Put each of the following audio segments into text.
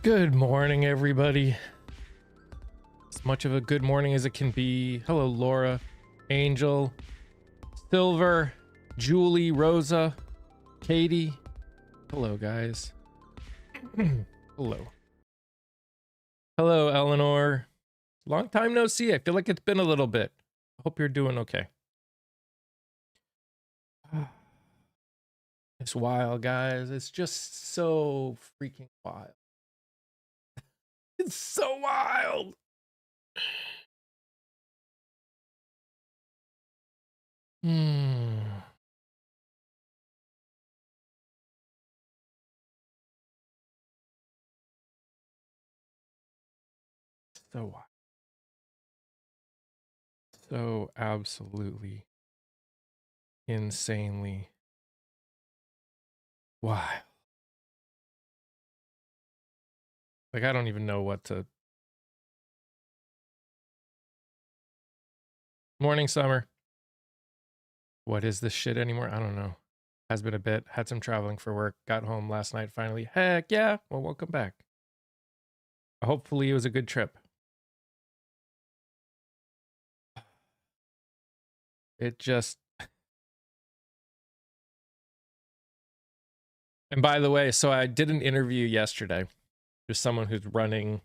Good morning, everybody. As much of a good morning as it can be. Hello, Laura, Angel, Silver, Julie, Rosa, Katie. Hello, guys. Hello. Hello, Eleanor. Long time no see. I feel like it's been a little bit. I hope you're doing okay. It's wild, guys. It's just so freaking wild. It's so wild. So wild. So absolutely insanely wild. Like, I don't even know what to. Morning, Summer. What is this shit anymore? I don't know. Has been a bit. Had some traveling for work. Got home last night finally. Heck yeah. Well, welcome back. Hopefully it was a good trip. It just. And by the way, so I did an interview yesterday. There's someone who's running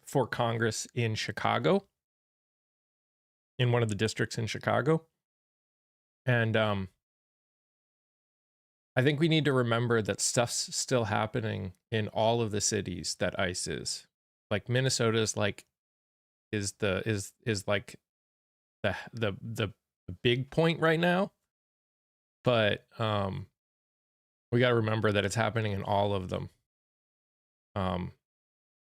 for Congress in Chicago, in one of the districts in Chicago. And I think we need to remember that stuff's still happening in all of the cities that ICE is. Like Minnesota's like is like the big point right now. But we got to remember that it's happening in all of them.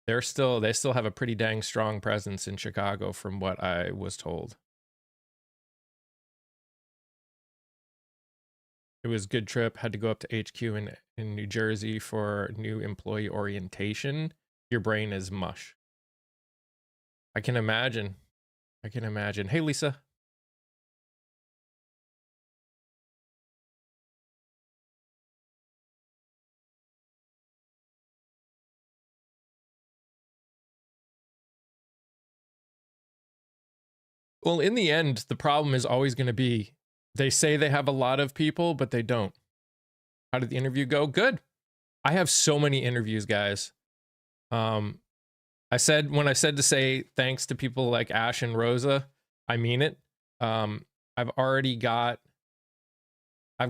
They still have a pretty dang strong presence in Chicago from what I was told. It was a good trip. Had to go up to HQ in New Jersey for new employee orientation. Your brain is mush. I can imagine. Hey, Lisa. Well, in the end, the problem is always going to be they say they have a lot of people, but they don't. How did the interview go? Good. I have so many interviews, guys. I said when I said to say thanks to people like Ash and Rosa, I mean it. I've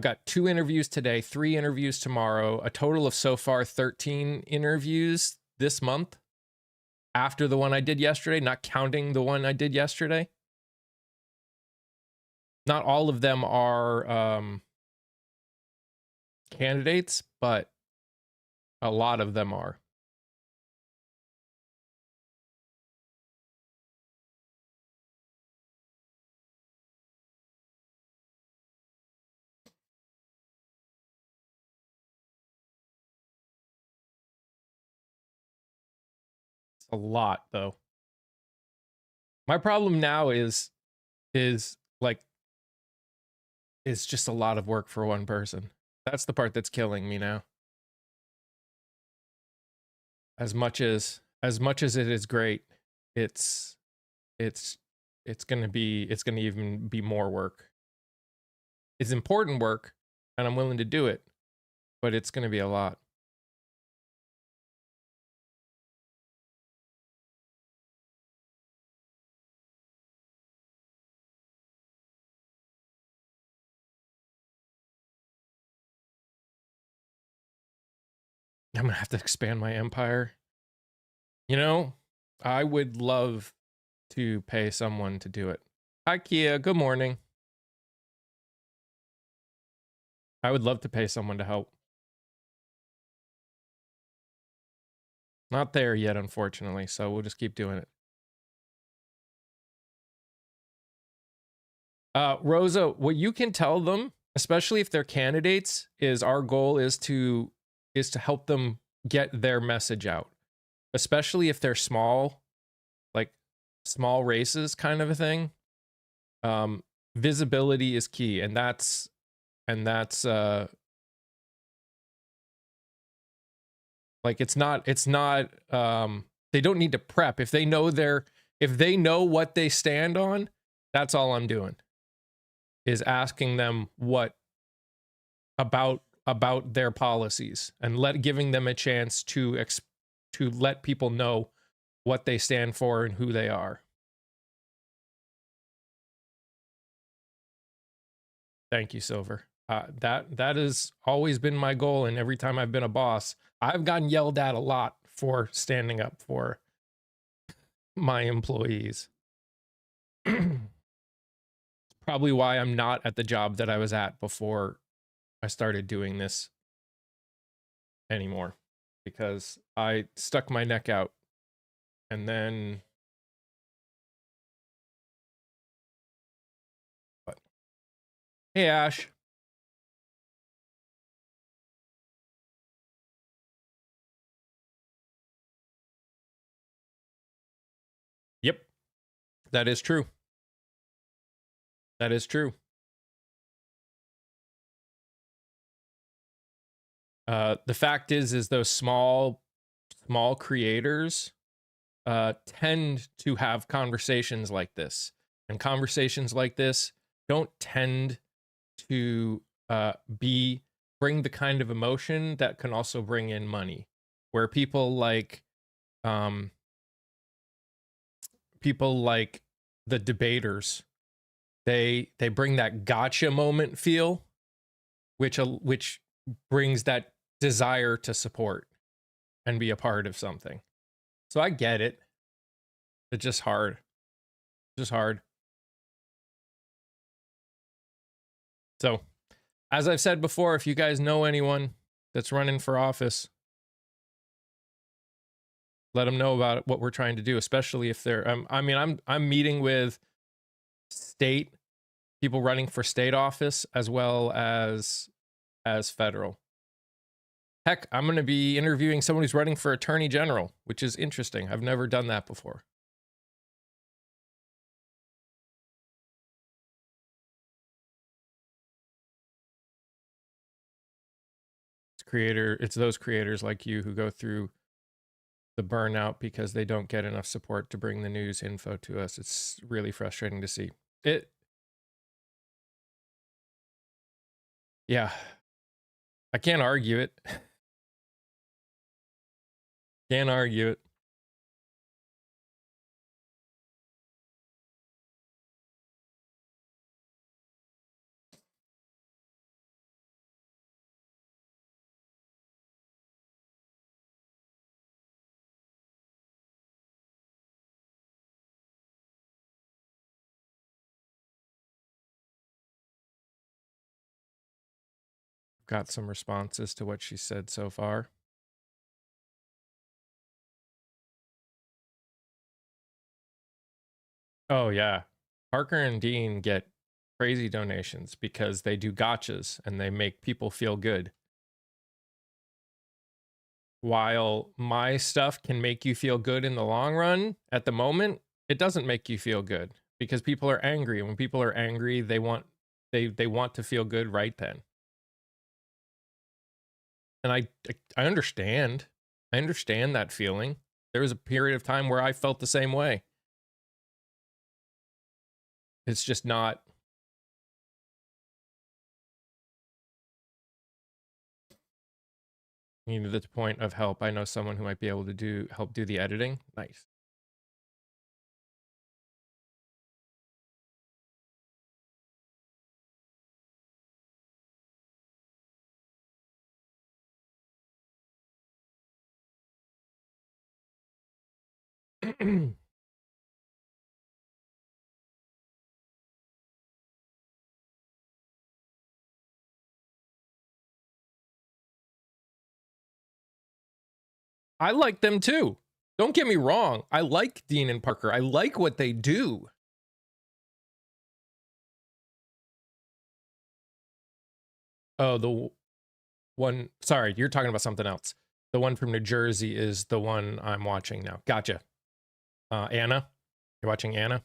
got 2 interviews today, 3 interviews tomorrow, a total of so far 13 interviews this month after the one I did yesterday, not counting the one I did yesterday. Not all of them are candidates, but a lot of them are. It's a lot, though. My problem now is like it's just a lot of work for one person. That's the part that's killing me now. As much as it is great, it's gonna even be more work. It's important work, and I'm willing to do it, but it's gonna be a lot. I'm gonna have to expand my empire. You know, I would love to pay someone to do it. Hi, Kia. Good morning. I would love to pay someone to help. Not there yet, unfortunately, so we'll just keep doing it. Rosa, what you can tell them, especially if they're candidates, is our goal is to help them get their message out, especially if they're small, like small races kind of a thing. Visibility is key, and that's Like it's not they don't need to prep. If they know what they stand on, that's all I'm doing. Is asking them what about their policies and giving them a chance to let people know what they stand for and who they are. Thank you, Silver. That has always been my goal, and every time I've been a boss, I've gotten yelled at a lot for standing up for my employees. Probably why I'm not at the job that I was at before I started doing this anymore, because I stuck my neck out and then what? Hey, Ash. Yep, that is true. That is true. The fact is those small creators tend to have conversations like this, and conversations like this don't tend to bring the kind of emotion that can also bring in money, where people like the debaters, they bring that gotcha moment feel, which brings that desire to support and be a part of something. So I get it. It's just hard. Just hard. So, as I've said before, if you guys know anyone that's running for office, let them know about what we're trying to do, especially if they're I'm meeting with state people running for state office as well as federal. Heck, I'm going to be interviewing someone who's running for attorney general, which is interesting. I've never done that before. It's those creators like you who go through the burnout because they don't get enough support to bring the news info to us. It's really frustrating to see it. Yeah, I can't argue it. Can't argue it. Got some responses to what she said so far. Oh yeah, Parker and Dean get crazy donations because they do gotchas and they make people feel good. While my stuff can make you feel good in the long run, at the moment, it doesn't make you feel good because people are angry. And when people are angry, they want to feel good right then. And I understand. I understand that feeling. There was a period of time where I felt the same way. It's just not. You know, the point of help. I know someone who might be able to help do the editing. Nice. I like them too. Don't get me wrong. I like Dean and Parker. I like what they do. Oh, the one. Sorry, you're talking about something else. The one from New Jersey is the one I'm watching now. Gotcha. Anna. You're watching Anna?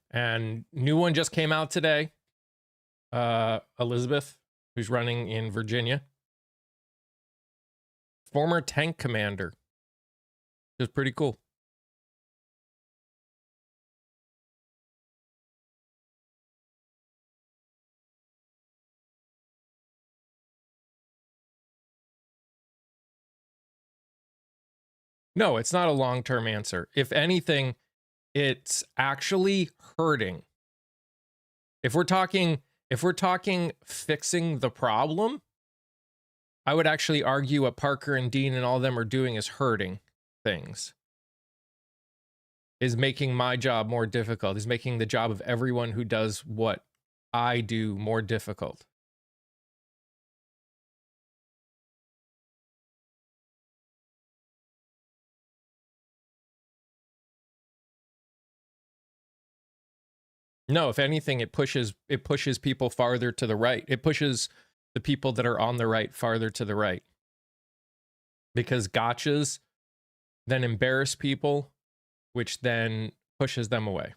And new one just came out today. Elizabeth. who's running in Virginia. Former tank commander. It was pretty cool. No, it's not a long-term answer. If anything, it's actually hurting. If we're talking fixing the problem, I would actually argue what Parker and Dean and all of them are doing is hurting things. Is making my job more difficult. Is making the job of everyone who does what I do more difficult. No, if anything, it pushes people farther to the right. It pushes the people that are on the right farther to the right. Because gotchas then embarrass people, which then pushes them away.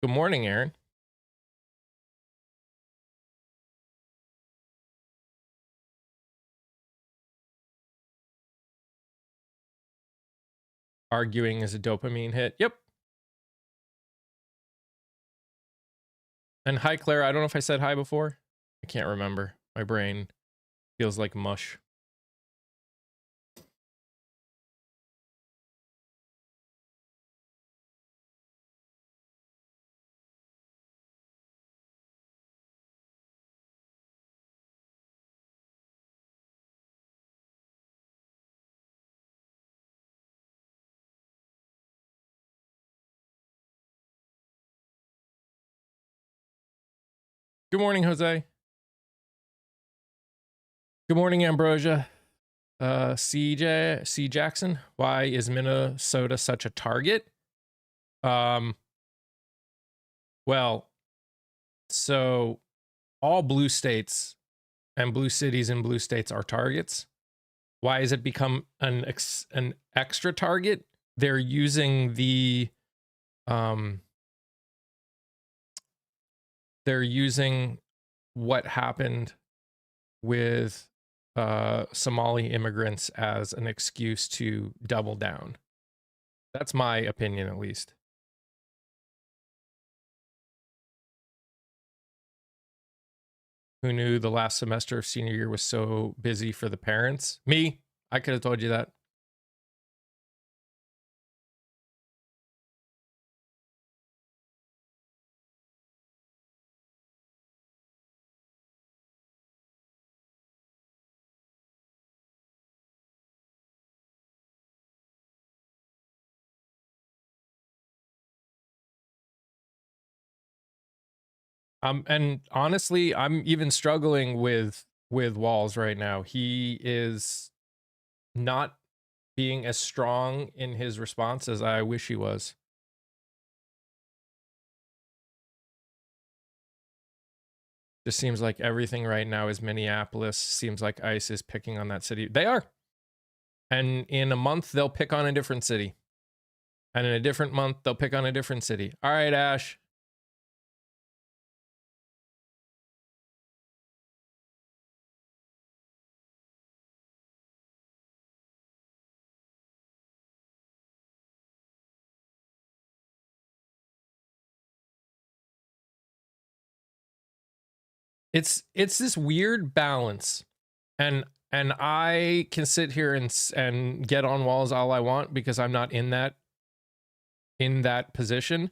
Good morning, Aaron. Arguing is a dopamine hit. Yep. And hi, Claire. I don't know if I said hi before. I can't remember. My brain feels like mush. Good morning, Jose. Good morning, Ambrosia. C Jackson. Why is Minnesota such a target? Well, so all blue states and blue cities and blue states are targets. Why has it become an extra target? They're using the they're using what happened with Somali immigrants as an excuse to double down. That's my opinion, at least. Who knew the last semester of senior year was so busy for the parents? Me. I could have told you that. And honestly, I'm even struggling with Walls right now. He is not being as strong in his response as I wish he was. Just seems like everything right now is Minneapolis. Seems like ICE is picking on that city. They are. And in a month, they'll pick on a different city. And in a different month, they'll pick on a different city. All right, Ash. It's this weird balance. And I can sit here and get on Walls all I want because I'm not in that position.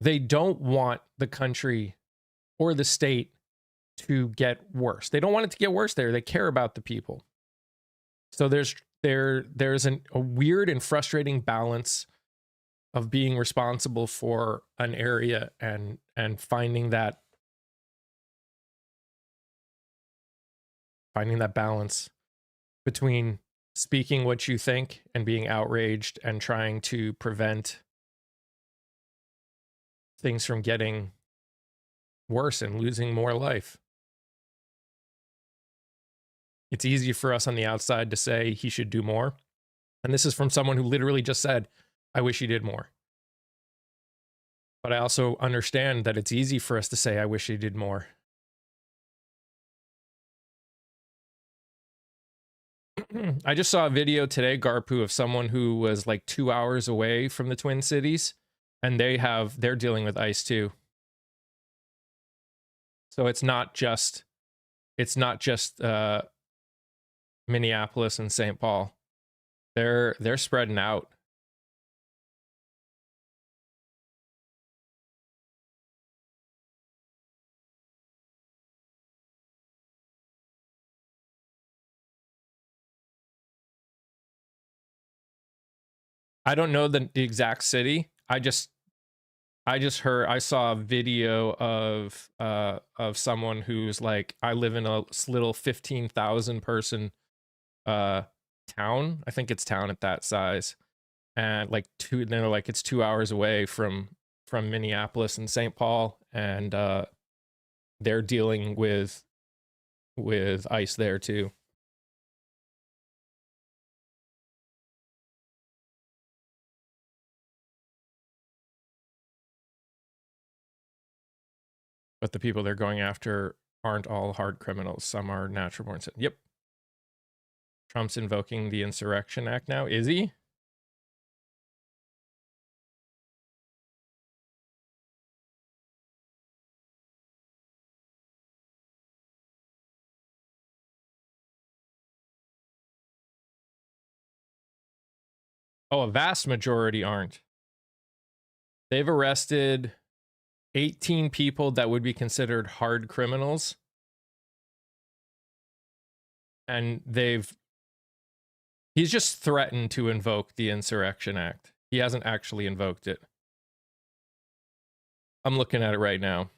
They don't want the country or the state to get worse. They don't want it to get worse there. They care about the people. So there's a weird and frustrating balance of being responsible for an area and finding that balance between speaking what you think and being outraged and trying to prevent things from getting worse and losing more life. It's easy for us on the outside to say he should do more. And this is from someone who literally just said, I wish he did more. But I also understand that it's easy for us to say, I wish he did more. I just saw a video today, Garpu, of someone who was like 2 hours away from the Twin Cities, and they're dealing with ICE too. So it's not just Minneapolis and St. Paul. They're spreading out. I don't know the exact city. I just saw a video of someone who's like, I live in a little 15,000 person town. I think it's town at that size. And like they're like, it's 2 hours away from Minneapolis and St. Paul, and they're dealing with ICE there too. But the people they're going after aren't all hard criminals. Some are natural born citizens. Yep. Trump's invoking the Insurrection Act now. Is he? Oh, a vast majority aren't. They've arrested 18 people that would be considered hard criminals. And he's just threatened to invoke the Insurrection Act. He hasn't actually invoked it. I'm looking at it right now.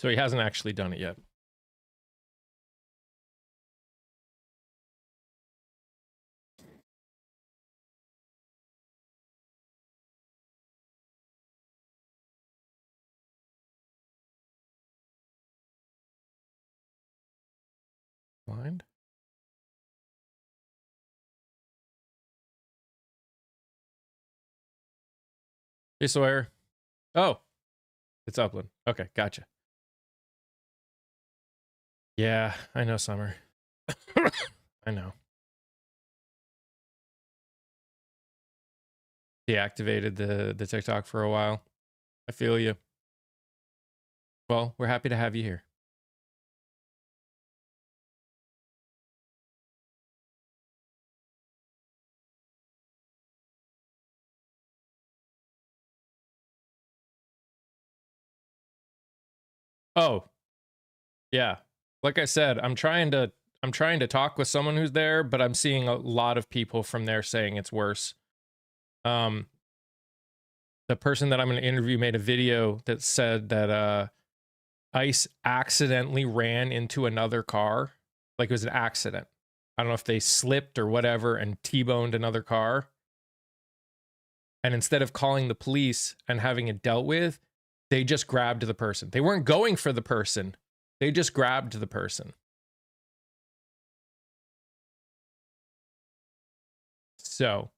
So he hasn't actually done it yet. Blind? Hey, Sawyer. Oh, it's Upland. Okay, gotcha. Yeah, I know, Summer. I know. Deactivated the TikTok for a while. I feel you. Well, we're happy to have you here. Oh, yeah. Like I said, I'm trying to talk with someone who's there, but I'm seeing a lot of people from there saying it's worse. The person that I'm going to interview made a video that said that ICE accidentally ran into another car. Like it was an accident. I don't know if they slipped or whatever and T-boned another car. And instead of calling the police and having it dealt with, they just grabbed the person. They weren't going for the person. They just grabbed the person. So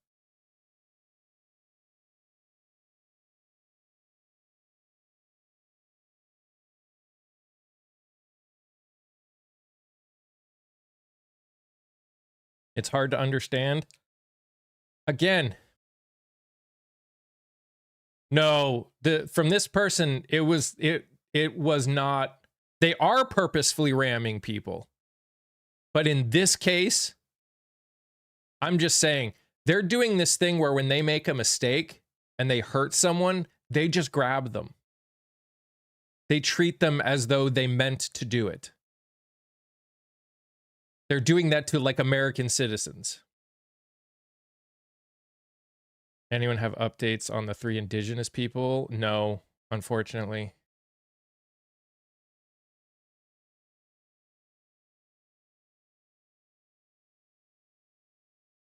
it's hard to understand. Again, no, from this person, it was not. They are purposefully ramming people. But in this case, I'm just saying, they're doing this thing where when they make a mistake and they hurt someone, they just grab them. They treat them as though they meant to do it. They're doing that to like American citizens. Anyone have updates on the 3 indigenous people? No, unfortunately.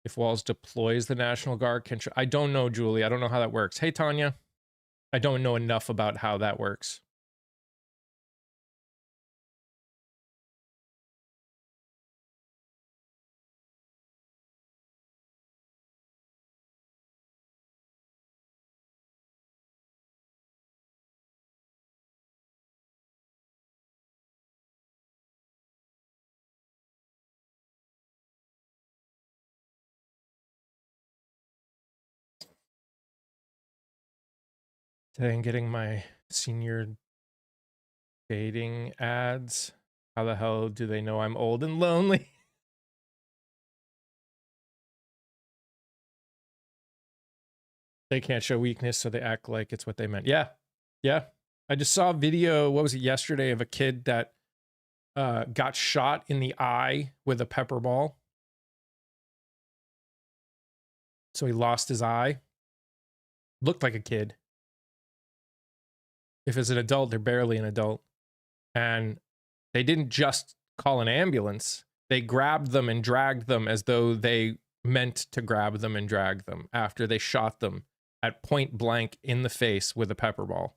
If Walls deploys the National Guard, I don't know, Julie. I don't know how that works. Hey, Tanya. I don't know enough about how that works. Today I'm getting my senior dating ads. How the hell do they know I'm old and lonely? They can't show weakness, so they act like it's what they meant. Yeah. Yeah. I just saw a video, what was it, yesterday, of a kid that got shot in the eye with a pepper ball. So he lost his eye. Looked like a kid. If it's an adult, they're barely an adult. And they didn't just call an ambulance. They grabbed them and dragged them as though they meant to grab them and drag them after they shot them at point blank in the face with a pepper ball.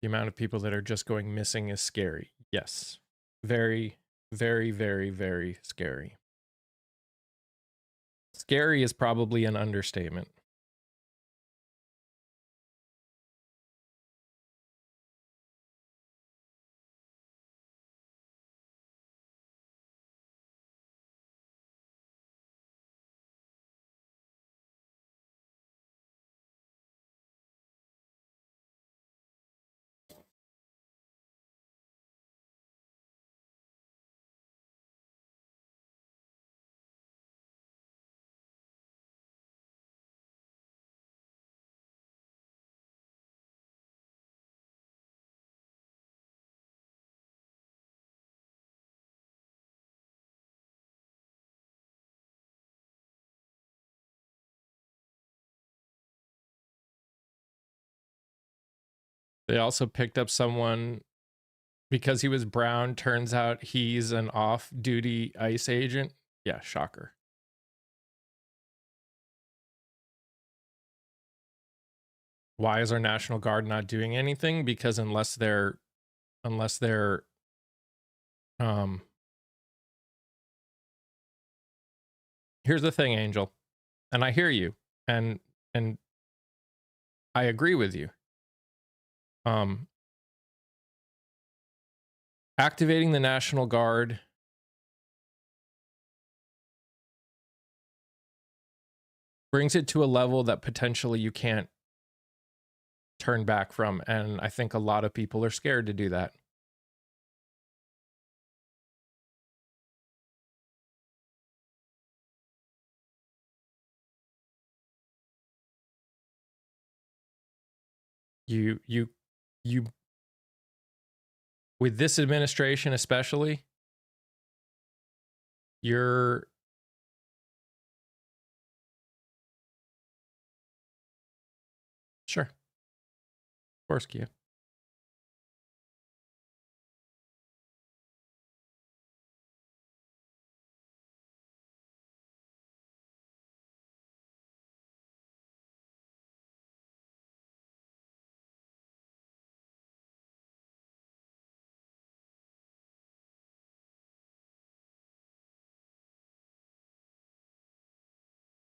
The amount of people that are just going missing is scary. Yes. Very, very, very, very scary. Scary is probably an understatement. They also picked up someone because he was brown. Turns out he's an off-duty ICE agent. Yeah, shocker. Why is our National Guard not doing anything? Because unless they're here's the thing, Angel, and I hear you, and I agree with you. Activating the National Guard brings it to a level that potentially you can't turn back from, and I think a lot of people are scared to do that. You with this administration especially, you're sure. Of course, Kia.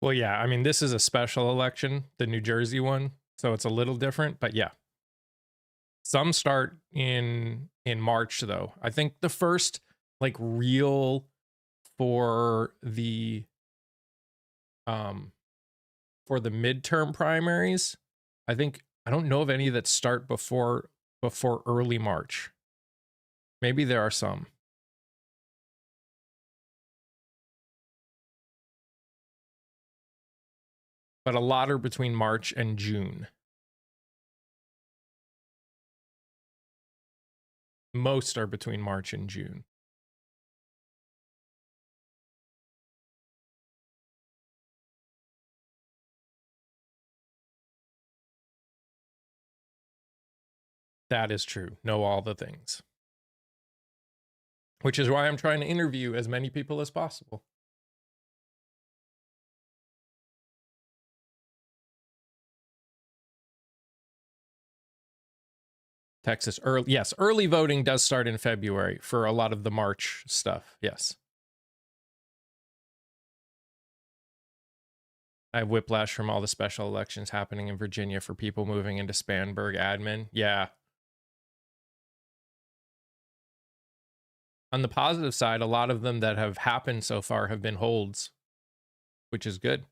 Well, yeah, I mean, this is a special election, the New Jersey one, so it's a little different, but yeah. Some start in March though. I think the first like real for the midterm primaries, I don't know of any that start before early March. Maybe there are some. But a lot are between March and June. Most are between March and June. That is true. Know all the things. Which is why I'm trying to interview as many people as possible. Texas early, yes, early voting does start in February for a lot of the March stuff. Yes. I have whiplash from all the special elections happening in Virginia for people moving into Spanberg admin. Yeah. on the positive side, a lot of them that have happened so far have been holds, which is good.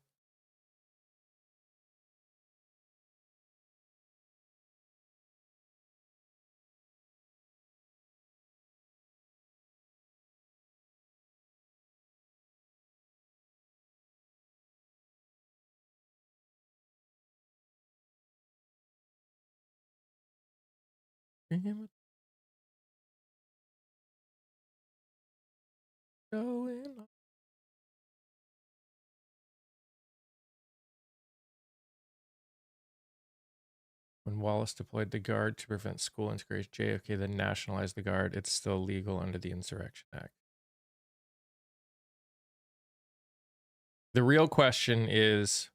Going. When Wallace deployed the Guard to prevent school integration, JFK then nationalized the Guard. It's still legal under the Insurrection Act. The real question is,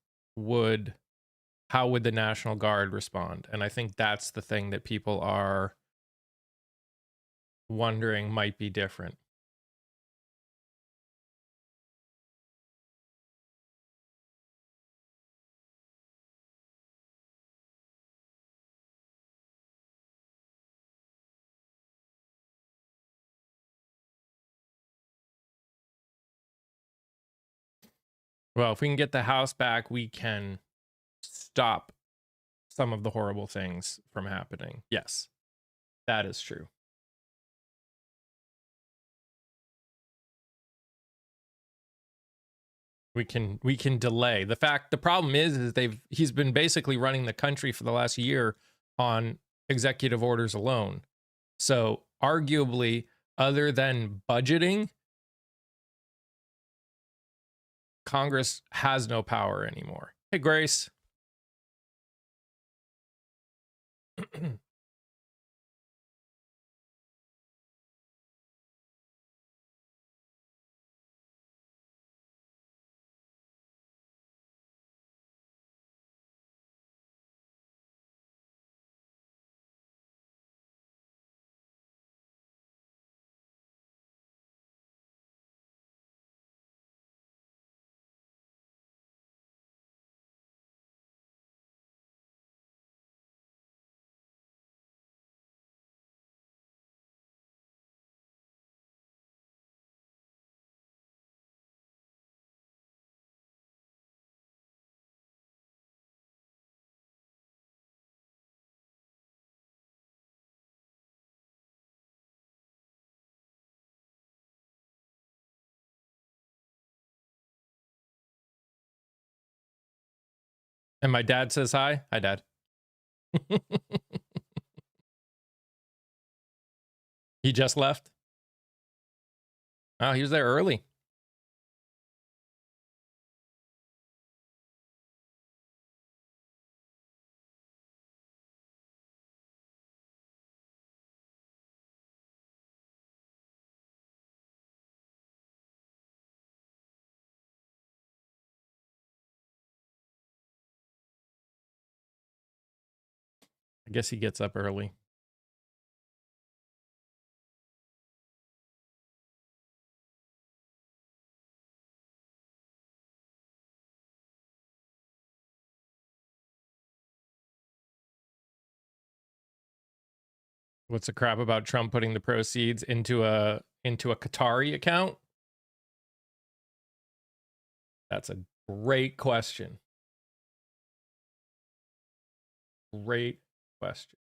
how would the National Guard respond? And I think that's the thing that people are wondering might be different. Well, if we can get the House back, we can stop some of the horrible things from happening. Yes, that is true. We can delay. The problem is he's been basically running the country for the last year on executive orders alone. So arguably, other than budgeting, Congress has no power anymore. Hey, Grace. And my dad says hi. Hi, Dad. He just left. Oh, he was there early. I guess he gets up early. What's the crap about Trump putting the proceeds into a Qatari account? That's a great question. Great question.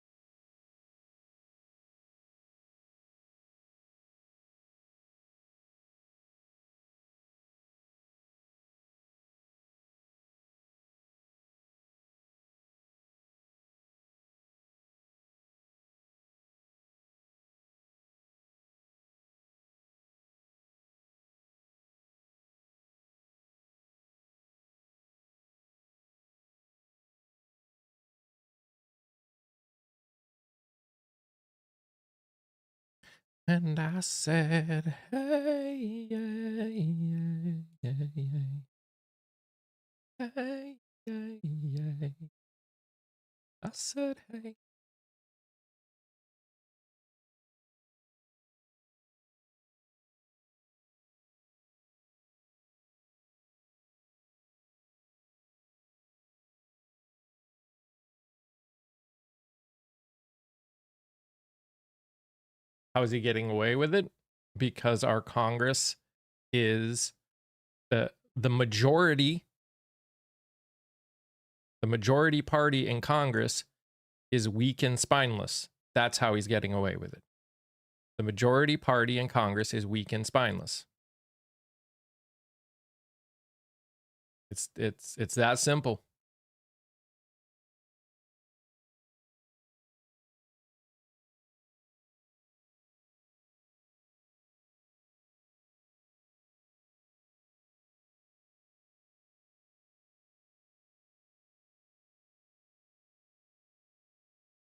And I said, hey, yay, yay, yay, yay. Hey, yay, yay. I said, hey. How is he getting away with it? because our Congress is the majority party in Congress is weak and spineless. That's how he's getting away with it. The majority party in Congress is weak and spineless. It's that simple.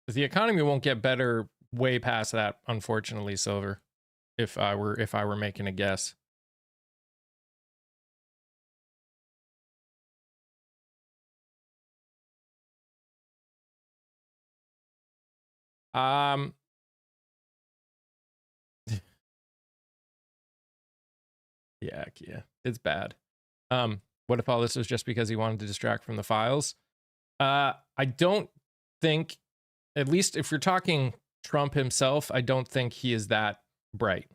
The economy won't get better way past that, unfortunately, Silver. If I were making a guess. Yeah, it's bad. What if all this was just because he wanted to distract from the files? I don't think, at least if you're talking Trump himself, I don't think he is that bright.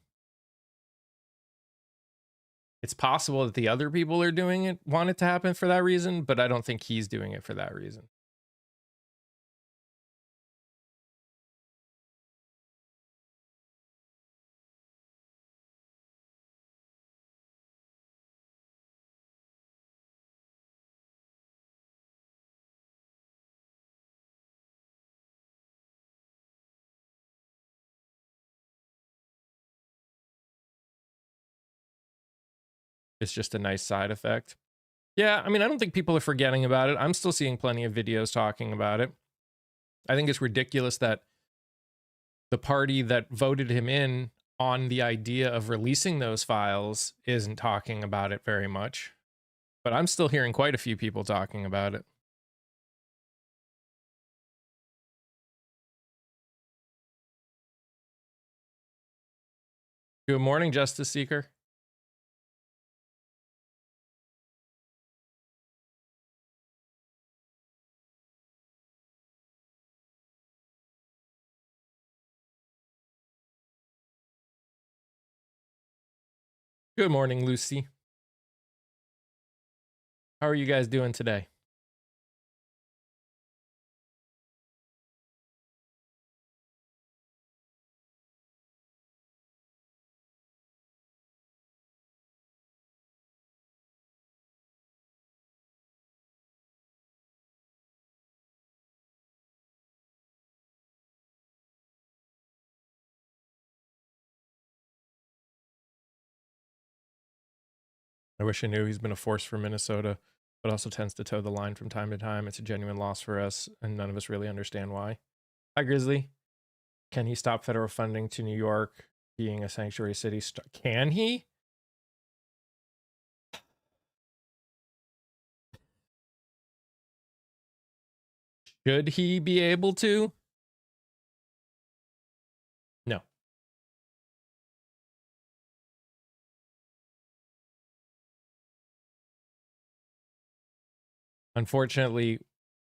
It's possible that the other people are doing it, want it to happen for that reason, but I don't think he's doing it for that reason. It's just a nice side effect. Yeah, I mean, I don't think people are forgetting about it. I'm still seeing plenty of videos talking about it. I think it's ridiculous that the party that voted him in on the idea of releasing those files isn't talking about it very much. But I'm still hearing quite a few people talking about it. Good morning, Justice Seeker. Good morning, Lucy. How are you guys doing today? I wish I knew. He's been a force for Minnesota, but also tends to toe the line from time to time. It's a genuine loss for us, and none of us really understand why. Hi, Grizzly. Can he stop federal funding to New York being a sanctuary city? Can he? Should he be able to? No. Unfortunately,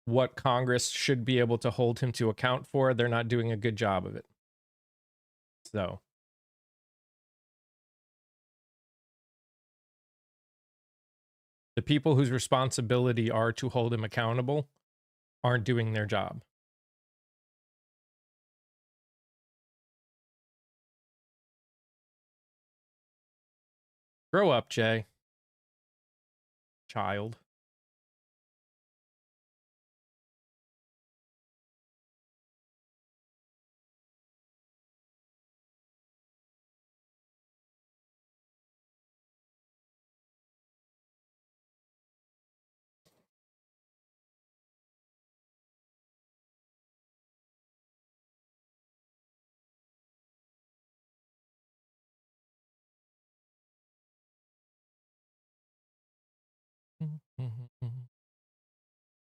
what Congress should be able to hold him to account for, they're not doing a good job of it. So, the people whose responsibility are to hold him accountable aren't doing their job. Grow up, Jay. Child.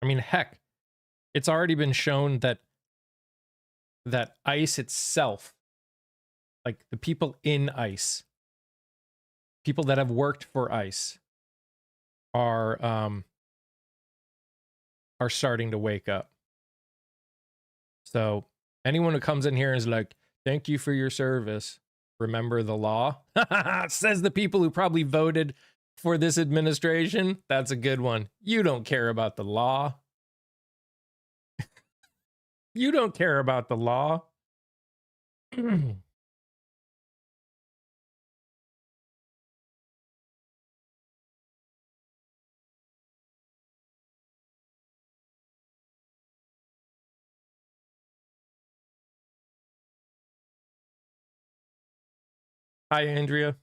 I mean, heck, it's already been shown that ICE itself, like the people in ICE, people that have worked for ICE, are starting to wake up. So anyone who comes in here and is like, "Thank you for your service," Remember the law? Says the people who probably voted for this administration. That's a good one. You don't care about the law. You don't care about the law. Hi, Andrea.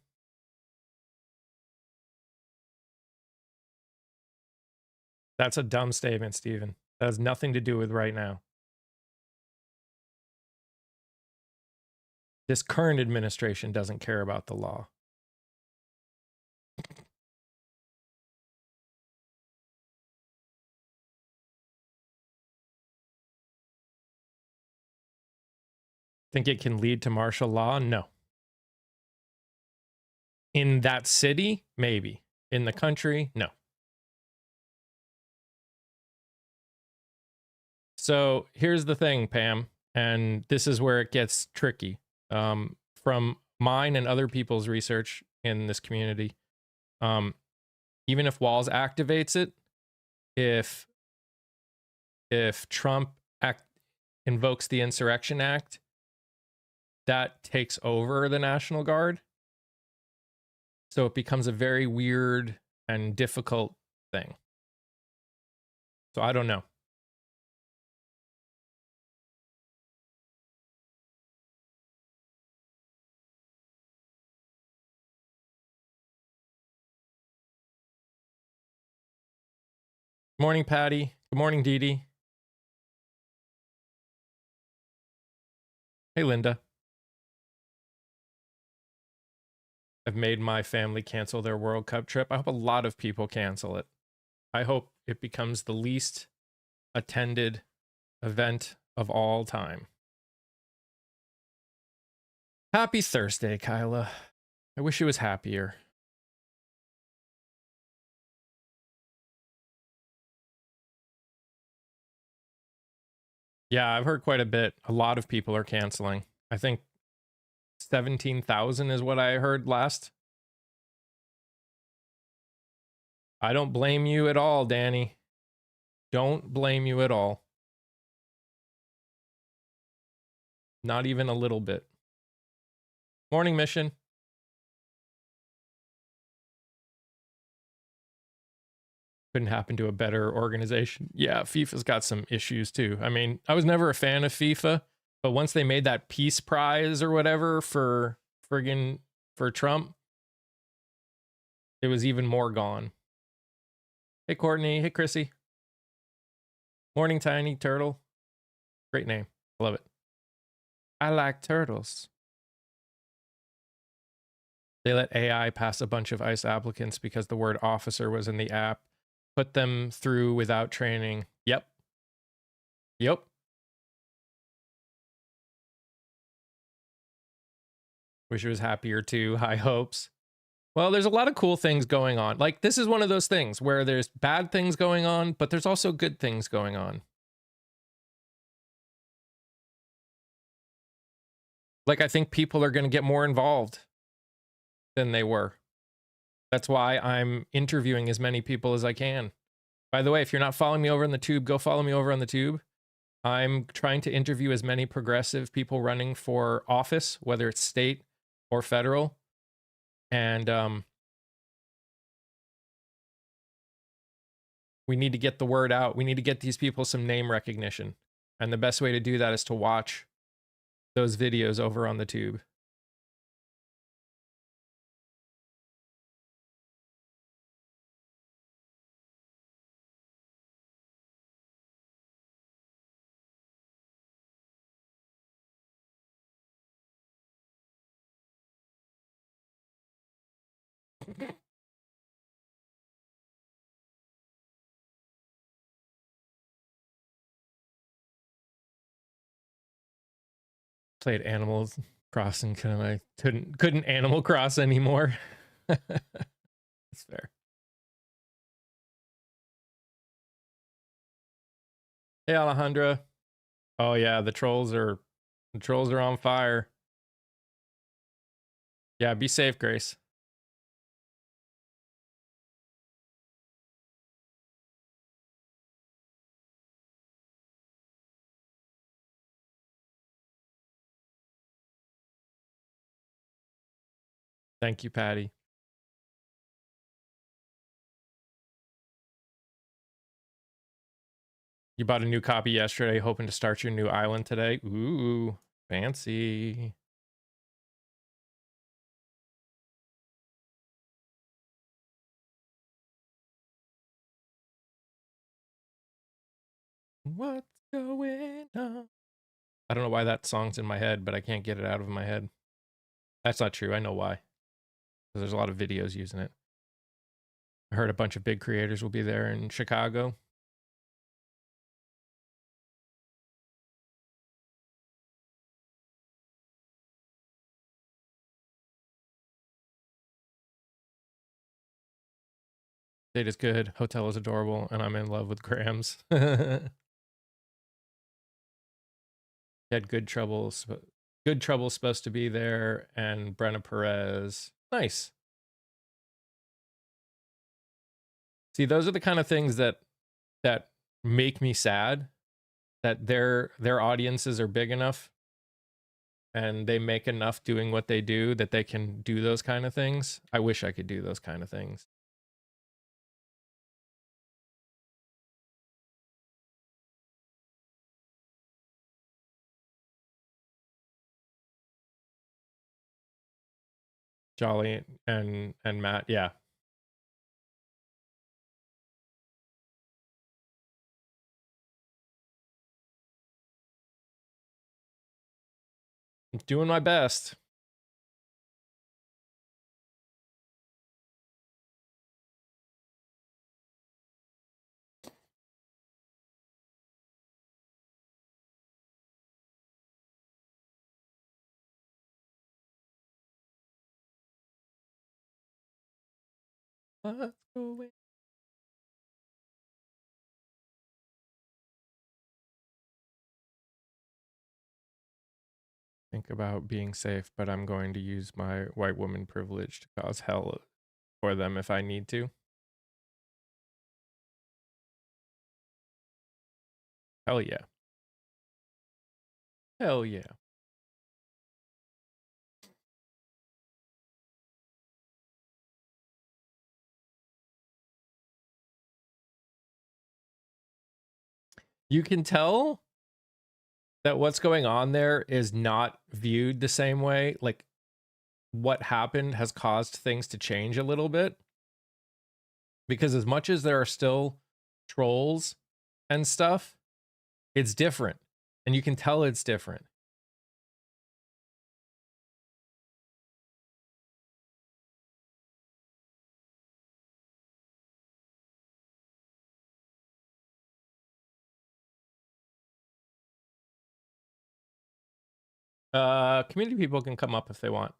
That's a dumb statement, Steven. That has nothing to do with right now. This current administration doesn't care about the law. Think it can lead to martial law? No. In that city? Maybe. In the country? No. So here's the thing, Pam, and this is where it gets tricky. From mine and other people's research in this community, even if Walls activates it, if Trump invokes the Insurrection Act, that takes over the National Guard. So it becomes a very weird and difficult thing. So I don't know. Morning, Patty. Good morning, Dee Dee. Hey, Linda. I've made my family cancel their World Cup trip. I hope a lot of people cancel it. I hope it becomes the least attended event of all time. Happy Thursday, Kyla. I wish it was happier. Yeah, I've heard quite a bit. A lot of people are canceling. I think 17,000 is what I heard last. I don't blame you at all, Danny. Don't blame you at all. Not even a little bit. Morning, Mission. Couldn't happen to a better organization. Yeah, FIFA's got some issues too. I mean, I was never a fan of FIFA, but once they made that peace prize or whatever for Trump, it was even more gone. Hey, Courtney. Hey, Chrissy. Morning, Tiny Turtle. Great name. Love it. I like turtles. They let AI pass a bunch of ICE applicants because the word officer was in the app. Put them through without training. Yep. Yep. Wish it was happier too. High hopes. Well, there's a lot of cool things going on. Like, this is one of those things where there's bad things going on, but there's also good things going on. Like, I think people are going to get more involved than they were. That's why I'm interviewing as many people as I can. By the way, if you're not following me over on the tube, go follow me over on the tube. I'm trying to interview as many progressive people running for office, whether it's state or federal. And we need to get the word out. We need to get these people some name recognition. And the best way to do that is to watch those videos over on the tube. Played Animal Crossing, I couldn't Animal Cross anymore. That's fair. Hey, Alejandra. Oh yeah, the trolls are on fire. Yeah, be safe, Grace. Thank you, Patty. You bought a new copy yesterday, hoping to start your new island today. Ooh, fancy. What's going on? I don't know why that song's in my head, but I can't get it out of my head. That's not true. I know why. There's a lot of videos using it. I heard a bunch of big creators will be there in Chicago. State is good, hotel is adorable, and I'm in love with Grams. Had good trouble. Good trouble supposed to be there, and Brenna Perez. Nice. See, those are the kind of things that make me sad. That their audiences are big enough, and they make enough doing what they do that they can do those kind of things. I wish I could do those kind of things. Jolly and Matt, yeah. I'm doing my best. Let's go in. Think about being safe, but I'm going to use my white woman privilege to cause hell for them if I need to. Hell yeah. Hell yeah. You can tell that what's going on there is not viewed the same way. Like, what happened has caused things to change a little bit. Because as much as there are still trolls and stuff, it's different. And you can tell it's different. Community people can come up if they want.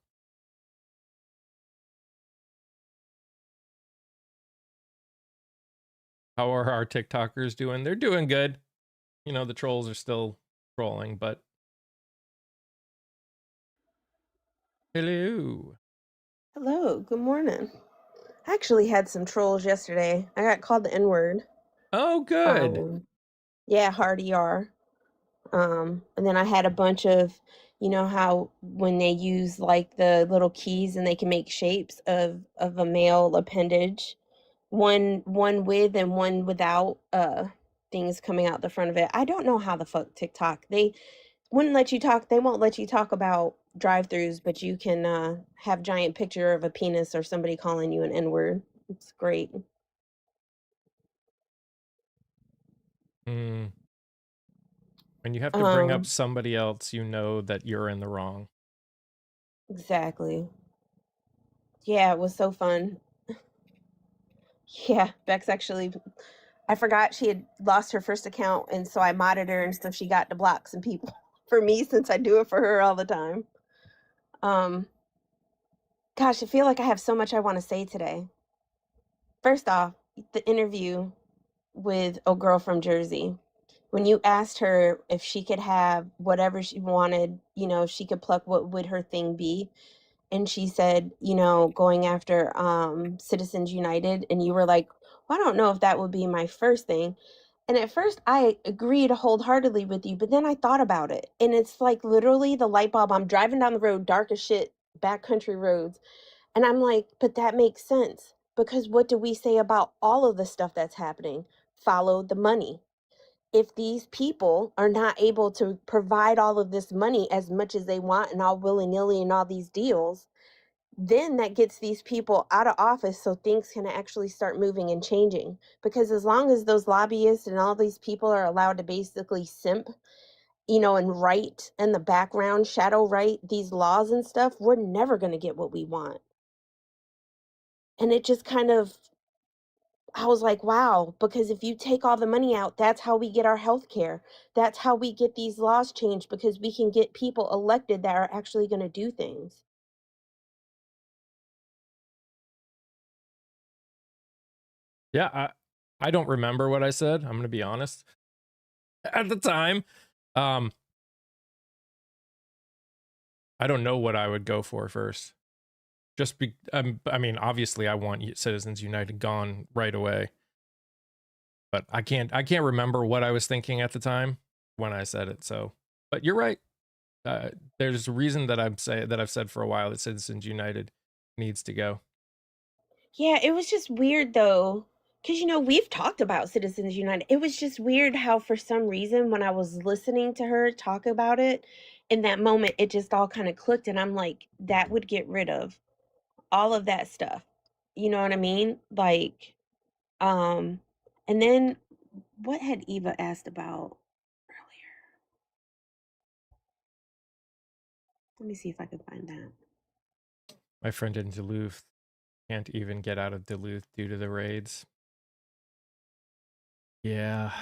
How are our TikTokers doing? They're doing good. You know, the trolls are still trolling, but hello. Hello, good morning. I actually had some trolls yesterday. I got called the N-word. Oh, good. Yeah, hard ER. And then I had a bunch of, you know how when they use like the little keys and they can make shapes of a male appendage, one with and one without things coming out the front of it. I don't know how the fuck TikTok. They wouldn't let you talk. They won't let you talk about drive-throughs, but you can have giant picture of a penis or somebody calling you an N-word. It's great. Mm. When you have to bring up Um, somebody else, you know that you're in the wrong. exactly. Yeah, it was so fun. Yeah, Bex actually, I forgot she had lost her first account, and so I modded her, and so she got to block some people for me since I do it for her all the time. Um, Gosh, I feel like I have so much I want to say today. First off, the interview with a girl from Jersey. When you asked her if she could have whatever she wanted, you know, if she could pluck, what would her thing be? and she said, going after Citizens United, and you were like, well, I don't know if that would be my first thing. And at first I agreed wholeheartedly with you, but then I thought about it. And it's like literally the light bulb. I'm driving down the road, dark as shit, backcountry roads. And I'm like, but that makes sense. Because what do we say about all of the stuff that's happening? Follow the money. If these people are not able to provide all of this money as much as they want and all willy nilly and all these deals, then that gets these people out of office so things can actually start moving and changing. Because as long as those lobbyists and all these people are allowed to basically simp, and write in the background, shadow write these laws and stuff, we're never going to get what we want. And it just kind of, I was like, wow, because if you take all the money out, that's how we get our health care. That's how we get these laws changed, because we can get people elected that are actually going to do things. Yeah, I don't remember what I said. I'm gonna be honest. At the time, um, I don't know what I would go for first. Just be, I mean, obviously, I want Citizens United gone right away, but I can't remember what I was thinking at the time when I said it. So, but you're right. There's a reason that I've said for a while that Citizens United needs to go. Yeah, it was just weird though, because we've talked about Citizens United. It was just weird how, for some reason, when I was listening to her talk about it, in that moment, it just all kind of clicked, and I'm like, that would get rid of all of that stuff. You know what I mean? Like, um, and then what had Eva asked about earlier? Let me see if I can find that. My friend in Duluth can't even get out of Duluth due to the raids. Yeah,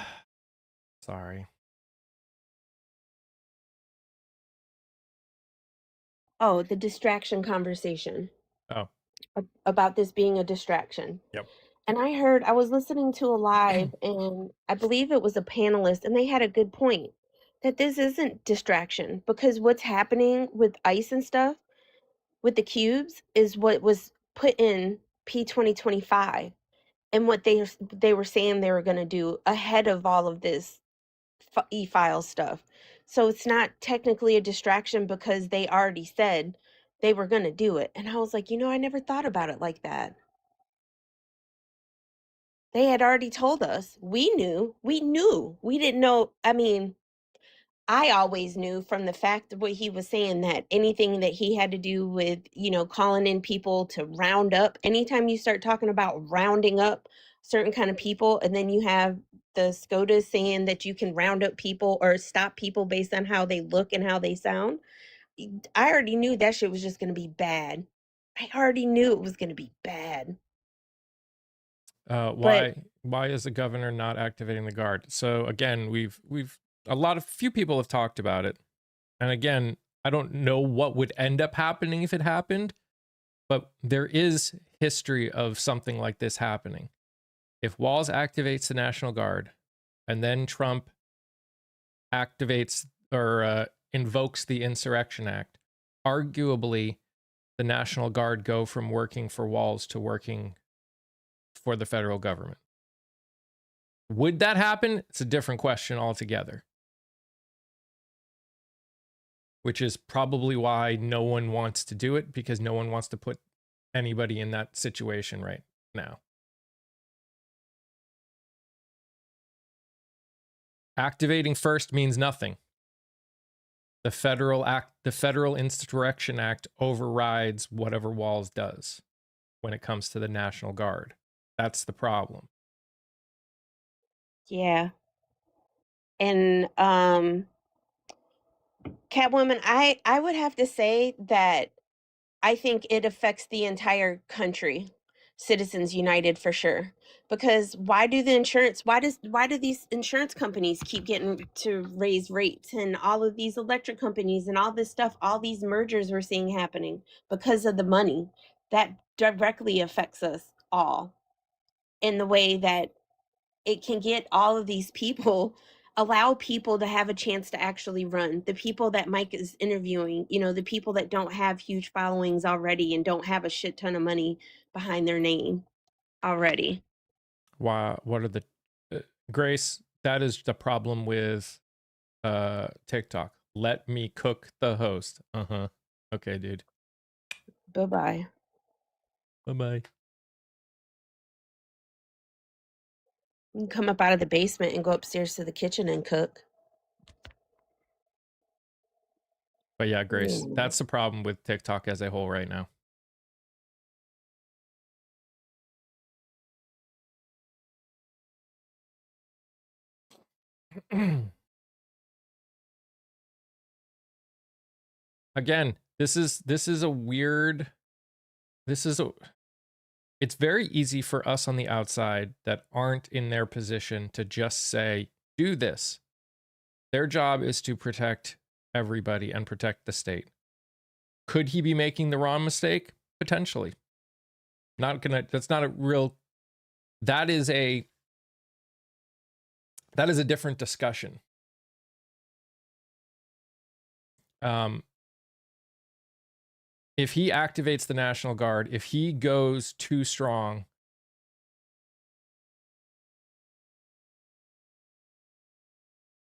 sorry. Oh, the distraction conversation Oh, about this being a distraction. yep. And I was listening to a live, and I believe it was a panelist, and they had a good point that this isn't distraction, because what's happening with ice and stuff with the cubes is what was put in P 2025, and what they were saying they were going to do ahead of all of this e-file stuff. So it's not technically a distraction because they already said they were going to do it. And I was like, I never thought about it like that. They had already told us. We knew. We knew. We didn't know. I mean, I always knew from the fact of what he was saying, that anything that he had to do with, calling in people to round up, anytime you start talking about rounding up certain kind of people, and then you have the SCOTUS saying that you can round up people or stop people based on how they look and how they sound, I already knew that shit was just going to be bad. I already knew it was going to be bad. But Why is the governor not activating the guard? So again, we've few people have talked about it, and again, I don't know what would end up happening if it happened, but there is history of something like this happening. If Walz activates the National Guard, and then Trump activates or invokes the Insurrection Act, arguably the National Guard go from working for Walz to working for the federal government. Would that happen? It's a different question altogether. Which is probably why no one wants to do it, because no one wants to put anybody in that situation right now. Activating first means nothing. The Federal Insurrection Act overrides whatever Walz does when it comes to the National Guard. That's the problem. yeah. And Catwoman, I would have to say that I think it affects the entire country, Citizens United for sure. Because why do these insurance companies keep getting to raise rates, and all of these electric companies and all this stuff, all these mergers we're seeing happening? Because of the money. That directly affects us all, in the way that it can get all of these people allow people to have a chance to actually run. The people that Mike is interviewing, you know, the people that don't have huge followings already and don't have a shit ton of money behind their name already. Wow, what are the Grace? That is the problem with TikTok. Let me cook the host. Okay, dude. Bye-bye. Bye-bye. You can come up out of the basement and go upstairs to the kitchen and cook. But yeah, Grace, that's the problem with TikTok as a whole right now. Again, this is a weird, it's very easy for us on the outside that aren't in their position to just say, do this. Their job is to protect everybody and protect the state. Could he be making the wrong mistake? Potentially. That's not a real, that is a different discussion. If he activates the National Guard, if he goes too strong,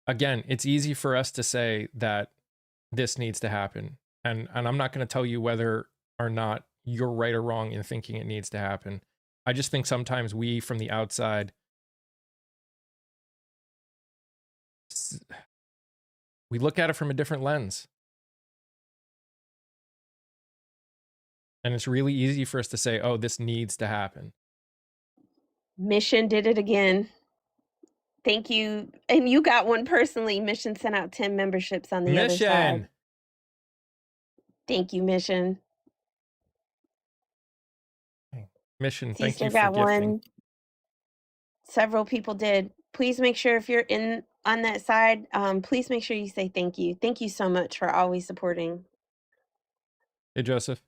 again, it's easy for us to say that this needs to happen. And I'm not going to tell you whether or not you're right or wrong in thinking it needs to happen. I just think sometimes we from the outside, we look at it from a different lens. And it's really easy for us to say, oh, this needs to happen. Mission did it again. Thank you. And you got one personally. Mission sent out 10 memberships on the other side. Thank you, Mission. Mission, So you thank you still for got gifting. one. Several people did. Please make sure if you're in on that side, please make sure you say thank you. Thank you so much for always supporting. Hey, Joseph.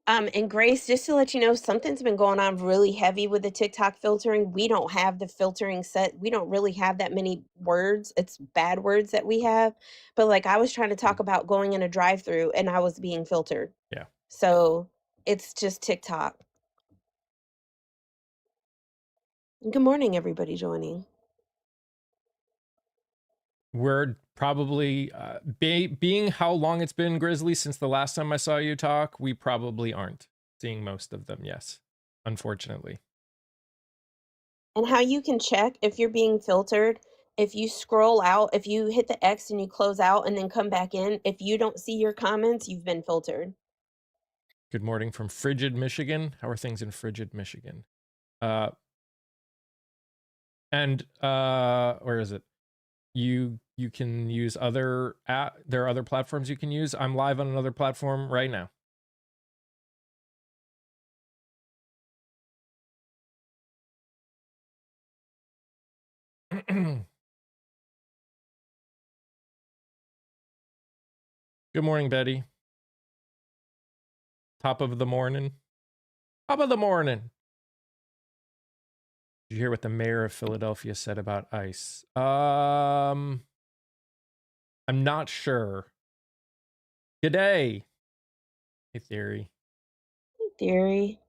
And Grace, just to let you know, something's been going on really heavy with the TikTok filtering. We don't have the filtering set. We don't really have that many words. It's bad words that we have. But like I was trying to talk about going in a drive-through and I was being filtered. Yeah. So it's just TikTok. Good morning, everybody joining. We're probably, being how long it's been, Grizzly, since the last time I saw you talk, we probably aren't seeing most of them, yes, unfortunately. And how you can check if you're being filtered, if you scroll out, if you hit the X and you close out and then come back in, if you don't see your comments, you've been filtered. Good morning from Frigid, Michigan. How are things in Frigid, Michigan? Where is it? You can use there are other platforms you can use. I'm live on another platform right now. Good morning, Betty. Top of the morning. Top of the morning. Did you hear what the mayor of Philadelphia said about ICE? I'm not sure. G'day. Hey, Theory. Hey, Theory.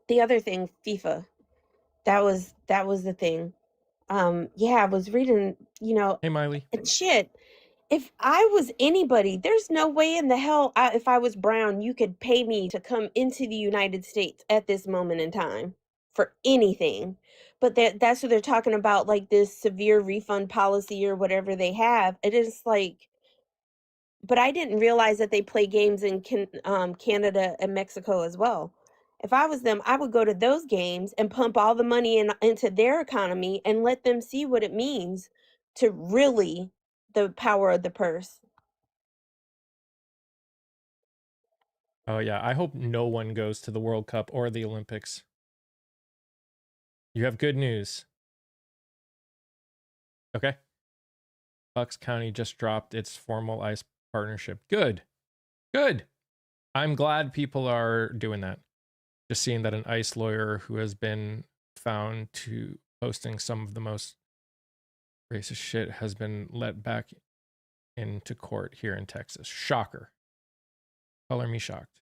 The other thing, FIFA. That was the thing. Yeah, I was reading, you know, Hey, Miley. and shit. If I was anybody, there's no way in the hell, if I was brown, you could pay me to come into the United States at this moment in time for anything. But that's what they're talking about, like this severe refund policy or whatever they have. It is like, but I didn't realize that they play games in Canada and Mexico as well. If I was them, I would go to those games and pump all the money into their economy and let them see what it means to really the power of the purse. Oh, yeah. I hope no one goes to the World Cup or the Olympics. You have good news. Okay. Bucks County just dropped its formal ICE partnership. Good. Good. I'm glad people are doing that. Just seeing that an ICE lawyer who has been found to posting some of the most racist shit has been let back into court here in Texas. Shocker. Color me shocked.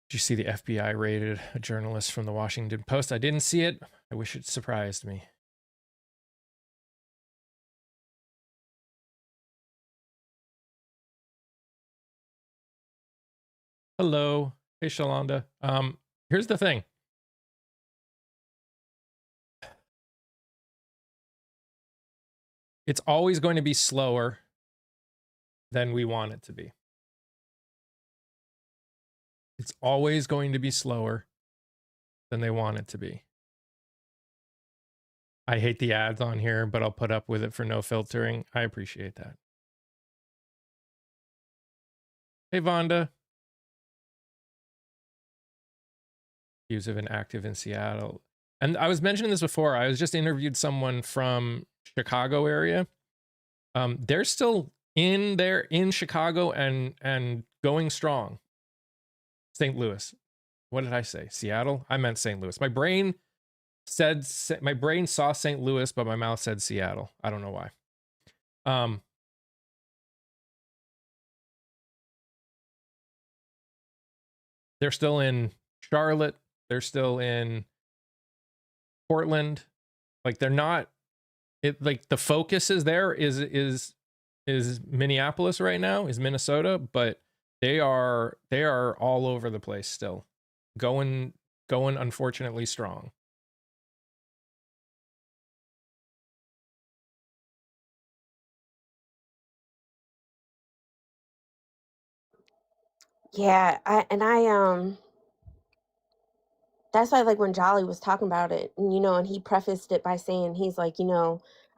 Did you see the FBI raided a journalist from the Washington Post? I didn't see it. I wish it surprised me. Hello. Hey, Shalonda. Here's the thing. It's always going to be slower than we want it to be. It's always going to be slower than they want it to be. I hate the ads on here, but I'll put up with it for no filtering. I appreciate that. Hey, Vonda. Abusive and active in Seattle. And I was mentioning this before. I was just interviewed someone from Chicago area. They're still in there in Chicago and going strong. St. Louis. What did I say? Seattle? I meant St. Louis. My brain saw St. Louis, but my mouth said Seattle. I don't know why. They're still in Charlotte. They're still in Portland. Like they're not. It like the focus is there is Minneapolis right now, is Minnesota, but they are all over the place still, going unfortunately strong. Yeah, that's why, like, when Jolly was talking about it, and he prefaced it by saying, he's like,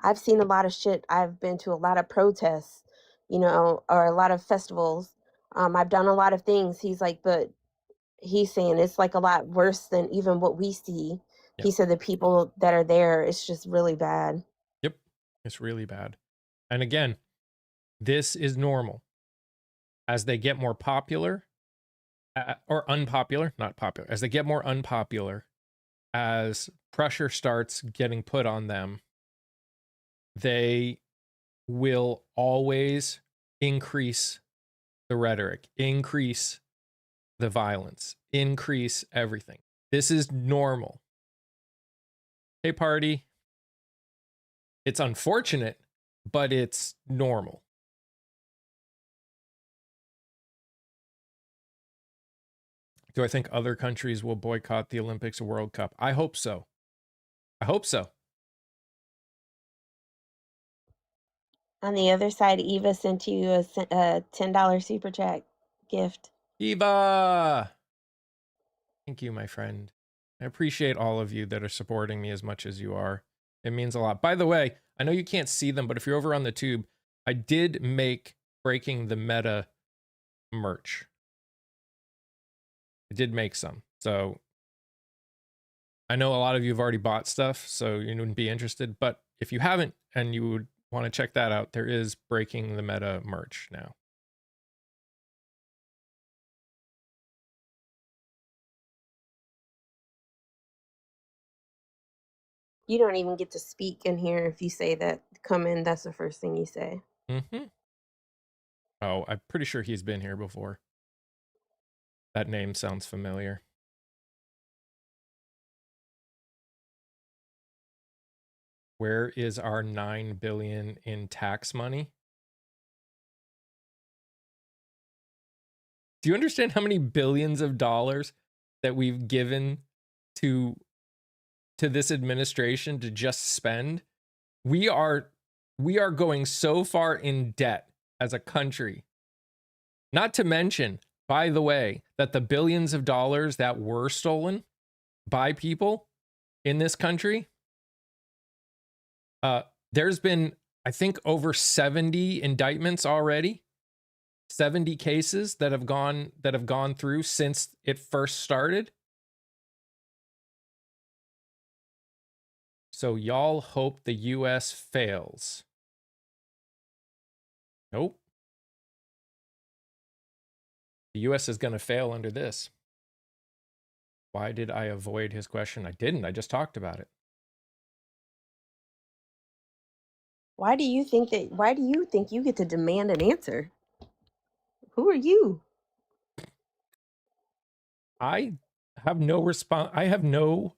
I've seen a lot of shit. I've been to a lot of protests, or a lot of festivals. I've done a lot of things. He's like, but he's saying it's like a lot worse than even what we see. Yeah. He said the people that are there, it's just really bad. Yep. It's really bad. And again, this is normal. As they get more popular, or unpopular, not popular, as they get more unpopular, as pressure starts getting put on them, they will always increase the rhetoric, increase the violence, increase everything. This is normal. Hey, party. It's unfortunate, but it's normal. Do I think other countries will boycott the Olympics or World Cup? I hope so. I hope so. On the other side, Eva sent you a $10 super chat gift. Eva! Thank you, my friend. I appreciate all of you that are supporting me as much as you are. It means a lot. By the way, I know you can't see them, but if you're over on the tube, I did make Breaking the Meta merch. I did make some. So I know a lot of you have already bought stuff, so you wouldn't be interested. But if you haven't and you would want to check that out, there is Breaking the Meta merch now. You don't even get to speak in here if you say that. Come in, that's the first thing you say. Mm-hmm. Oh, I'm pretty sure he's been here before. That name sounds familiar. Where is our 9 billion in tax money? Do you understand how many billions of dollars that we've given to this administration to just spend? We are going so far in debt as a country. Not to mention, by the way, that the billions of dollars that were stolen by people in this country, there's been, I think, over 70 indictments already, 70 cases that have gone through since it first started. So y'all hope the US fails. Nope. The US is going to fail under this. Why did I avoid his question? I didn't. I just talked about it. Why do you think you get to demand an answer? Who are you? I have no response. I have no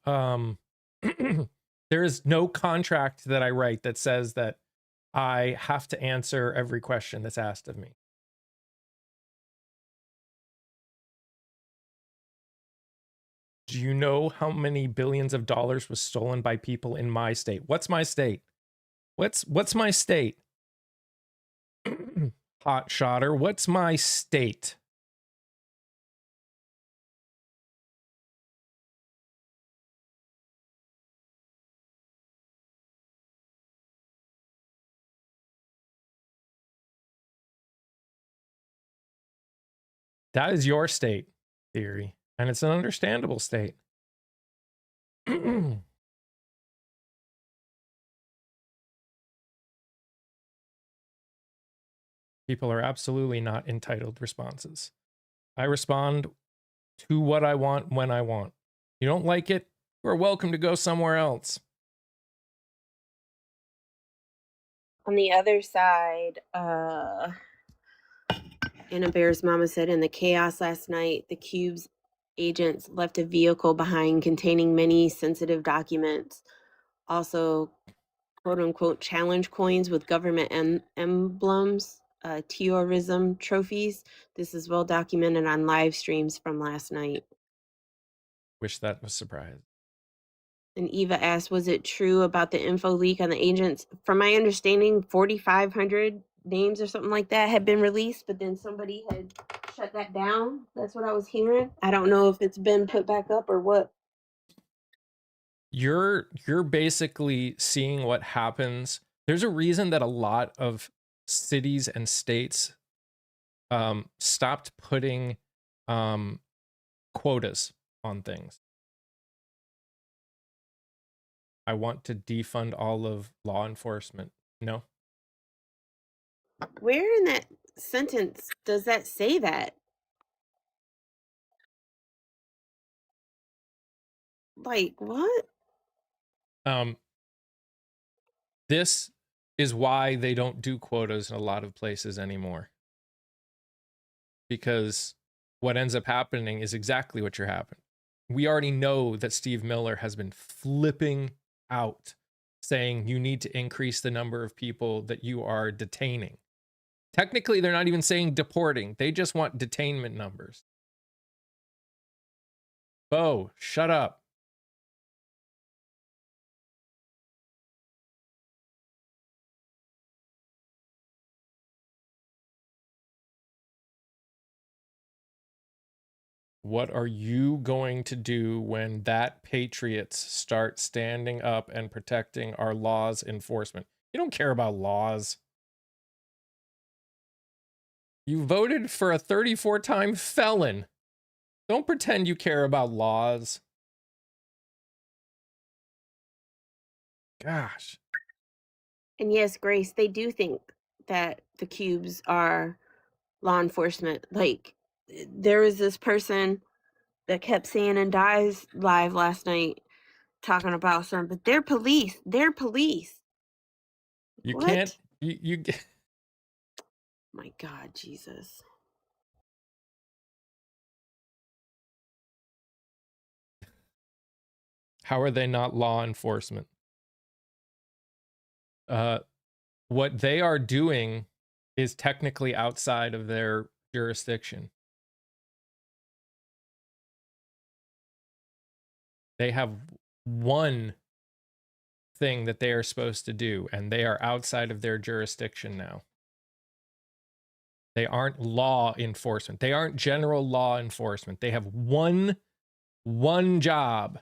there is no contract that I write that says that I have to answer every question that's asked of me. Do you know how many billions of dollars was stolen by people in my state? What's my state? What's my state? Hot shotter, what's my state? That is your state theory, and it's an understandable state. People are absolutely not entitled responses. I respond to what I want when I want. You don't like it? You're welcome to go somewhere else. On the other side, Anna Bear's mama said in the chaos last night, the Cube's agents left a vehicle behind containing many sensitive documents. Also, quote unquote, challenge coins with government emblems, terrorism trophies. This is well documented on live streams from last night. Wish that was surprised. And Eva asked, was it true about the info leak on the agents? From my understanding, 4,500 names or something like that had been released, but then somebody had shut that down. That's what I was hearing. I don't know if it's been put back up or what. You're basically seeing what happens. There's a reason that a lot of cities and states stopped putting quotas on things. I want to defund all of law enforcement. No. Where in that sentence does that say that? Like, what? This is why they don't do quotas in a lot of places anymore. Because what ends up happening is exactly what you're happening. We already know that Steve Miller has been flipping out, saying you need to increase the number of people that you are detaining. Technically, they're not even saying deporting. They just want detainment numbers. Bo, shut up. What are you going to do when that patriots start standing up and protecting our laws enforcement? You don't care about laws. You voted for a 34-time felon. Don't pretend you care about laws. Gosh. And yes, Grace, they do think that the cubes are law enforcement. Like, there was this person that kept saying in Dies live last night talking about something, but they're police. They're police. You What? can't you My God, Jesus. How are they not law enforcement? What they are doing is technically outside of their jurisdiction. They have one thing that they are supposed to do, and they are outside of their jurisdiction now. They aren't law enforcement. They aren't general law enforcement. They have one job.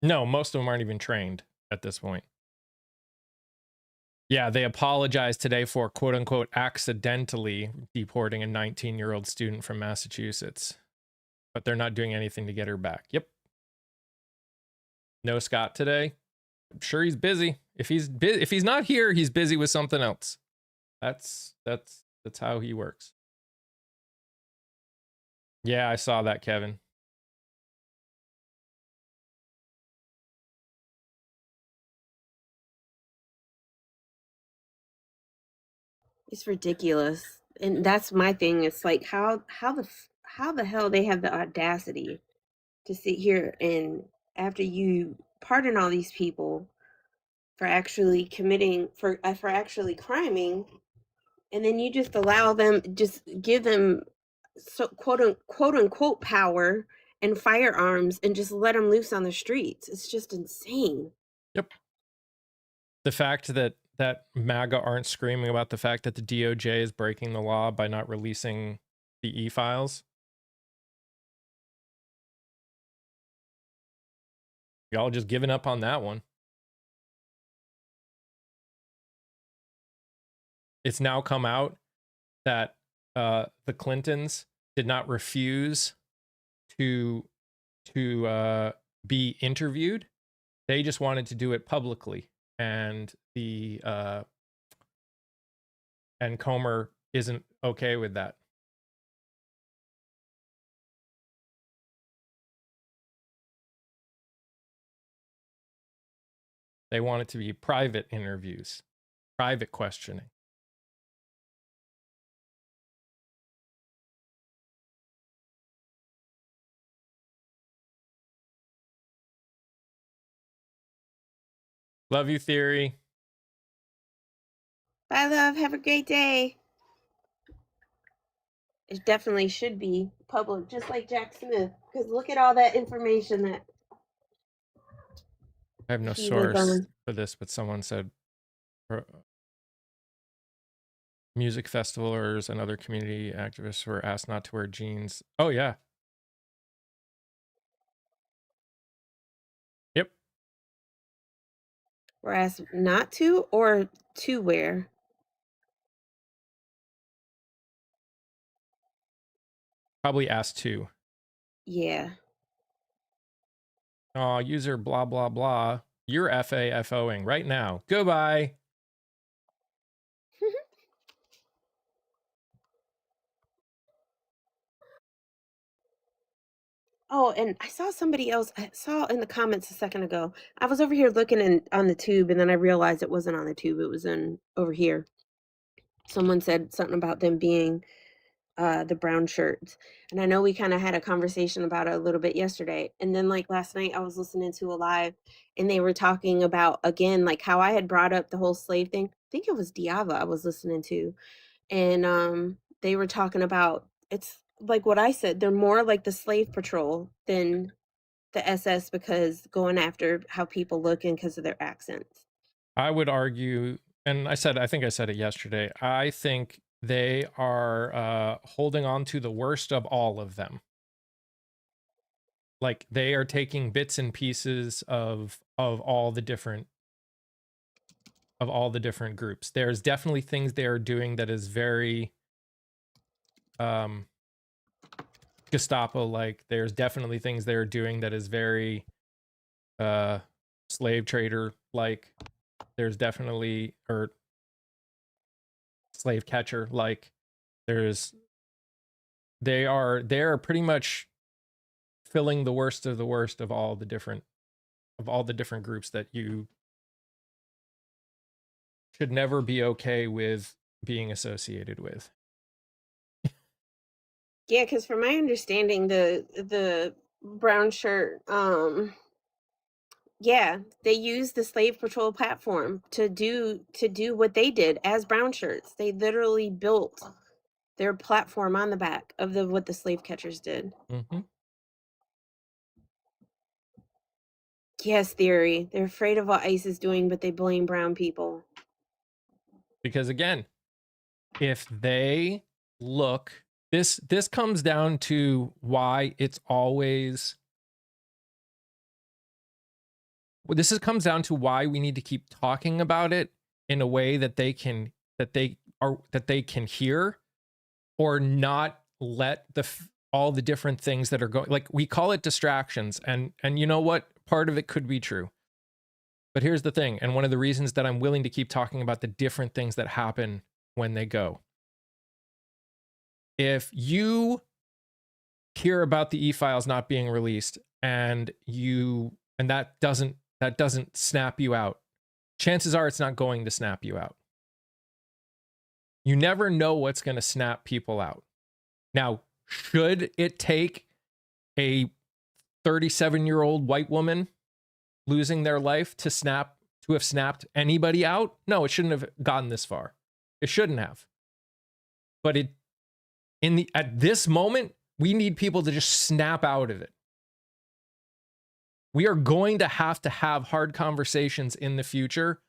No, most of them aren't even trained at this point. Yeah, they apologized today for quote unquote accidentally deporting a 19-year-old student from Massachusetts, but they're not doing anything to get her back. Yep. No Scott today. I'm sure he's busy. If he's not here, he's busy with something else. That's how he works. Yeah, I saw that, Kevin. It's ridiculous. And that's my thing. It's like how the hell they have the audacity to sit here and after you pardon all these people for actually committing for actually criming, and then you just allow them, just give them so quote unquote power and firearms and just let them loose on the streets. It's just insane. Yep. The fact that MAGA aren't screaming about the fact that the DOJ is breaking the law by not releasing the e-files. Y'all just giving up on that one. It's now come out that the Clintons did not refuse to be interviewed. They just wanted to do it publicly, and and Comer isn't okay with that. They want it to be private interviews, private questioning. Love you, Theory. Bye, love. Have a great day. It definitely should be public, just like Jack Smith, because look at all that information that I have no he was source on. for this, but someone said music festivals and other community activists were asked not to wear jeans. Oh, yeah. Yep. We're asked not to or to wear. Probably asked to. Yeah. Oh, user blah, blah, blah. You're FAFOing right now. Goodbye. Oh, and I saw somebody else. I saw in the comments a second ago. I was over here looking on the tube, and then I realized it wasn't on the tube. It was in over here. Someone said something about them being the brown shirts, and I know we kind of had a conversation about it a little bit yesterday. And then like last night, I was listening to a live, and they were talking about again like how I had brought up the whole slave thing. I think it was Diava I was listening to, and they were talking about it's like what I said. They're more like the slave patrol than the SS because going after how people look and because of their accents. I would argue, and I think I said it yesterday, I think they are holding on to the worst of all of them. Like they are taking bits and pieces of all the different groups. There's definitely things they are doing that is very Gestapo like. There's definitely things they are doing that is very slave trader like. There's definitely, or slave catcher like. They are pretty much filling the worst of all the different groups that you should never be okay with being associated with. Yeah, because from my understanding, the brown shirt, yeah, they used the slave patrol platform to do what they did as brown shirts. They literally built their platform on the back of what the slave catchers did. Mm-hmm. Yes, theory. They're afraid of what ICE is doing, but they blame brown people. Because again, if they look, this comes down to why it's always. This comes down to why we need to keep talking about it in a way that they can hear, or not let all the different things that are going, like we call it distractions. And you know what? part of it could be true. But here's the thing, and one of the reasons that I'm willing to keep talking about the different things that happen when they go. If you hear about the e-files not being released and that doesn't snap you out, chances are it's not going to snap you out. You never know what's going to snap people out. Now, should it take a 37-year-old white woman losing their life to have snapped anybody out? No, it shouldn't have gotten this far. It shouldn't have. But at this moment, we need people to just snap out of it. We are going to have hard conversations in the future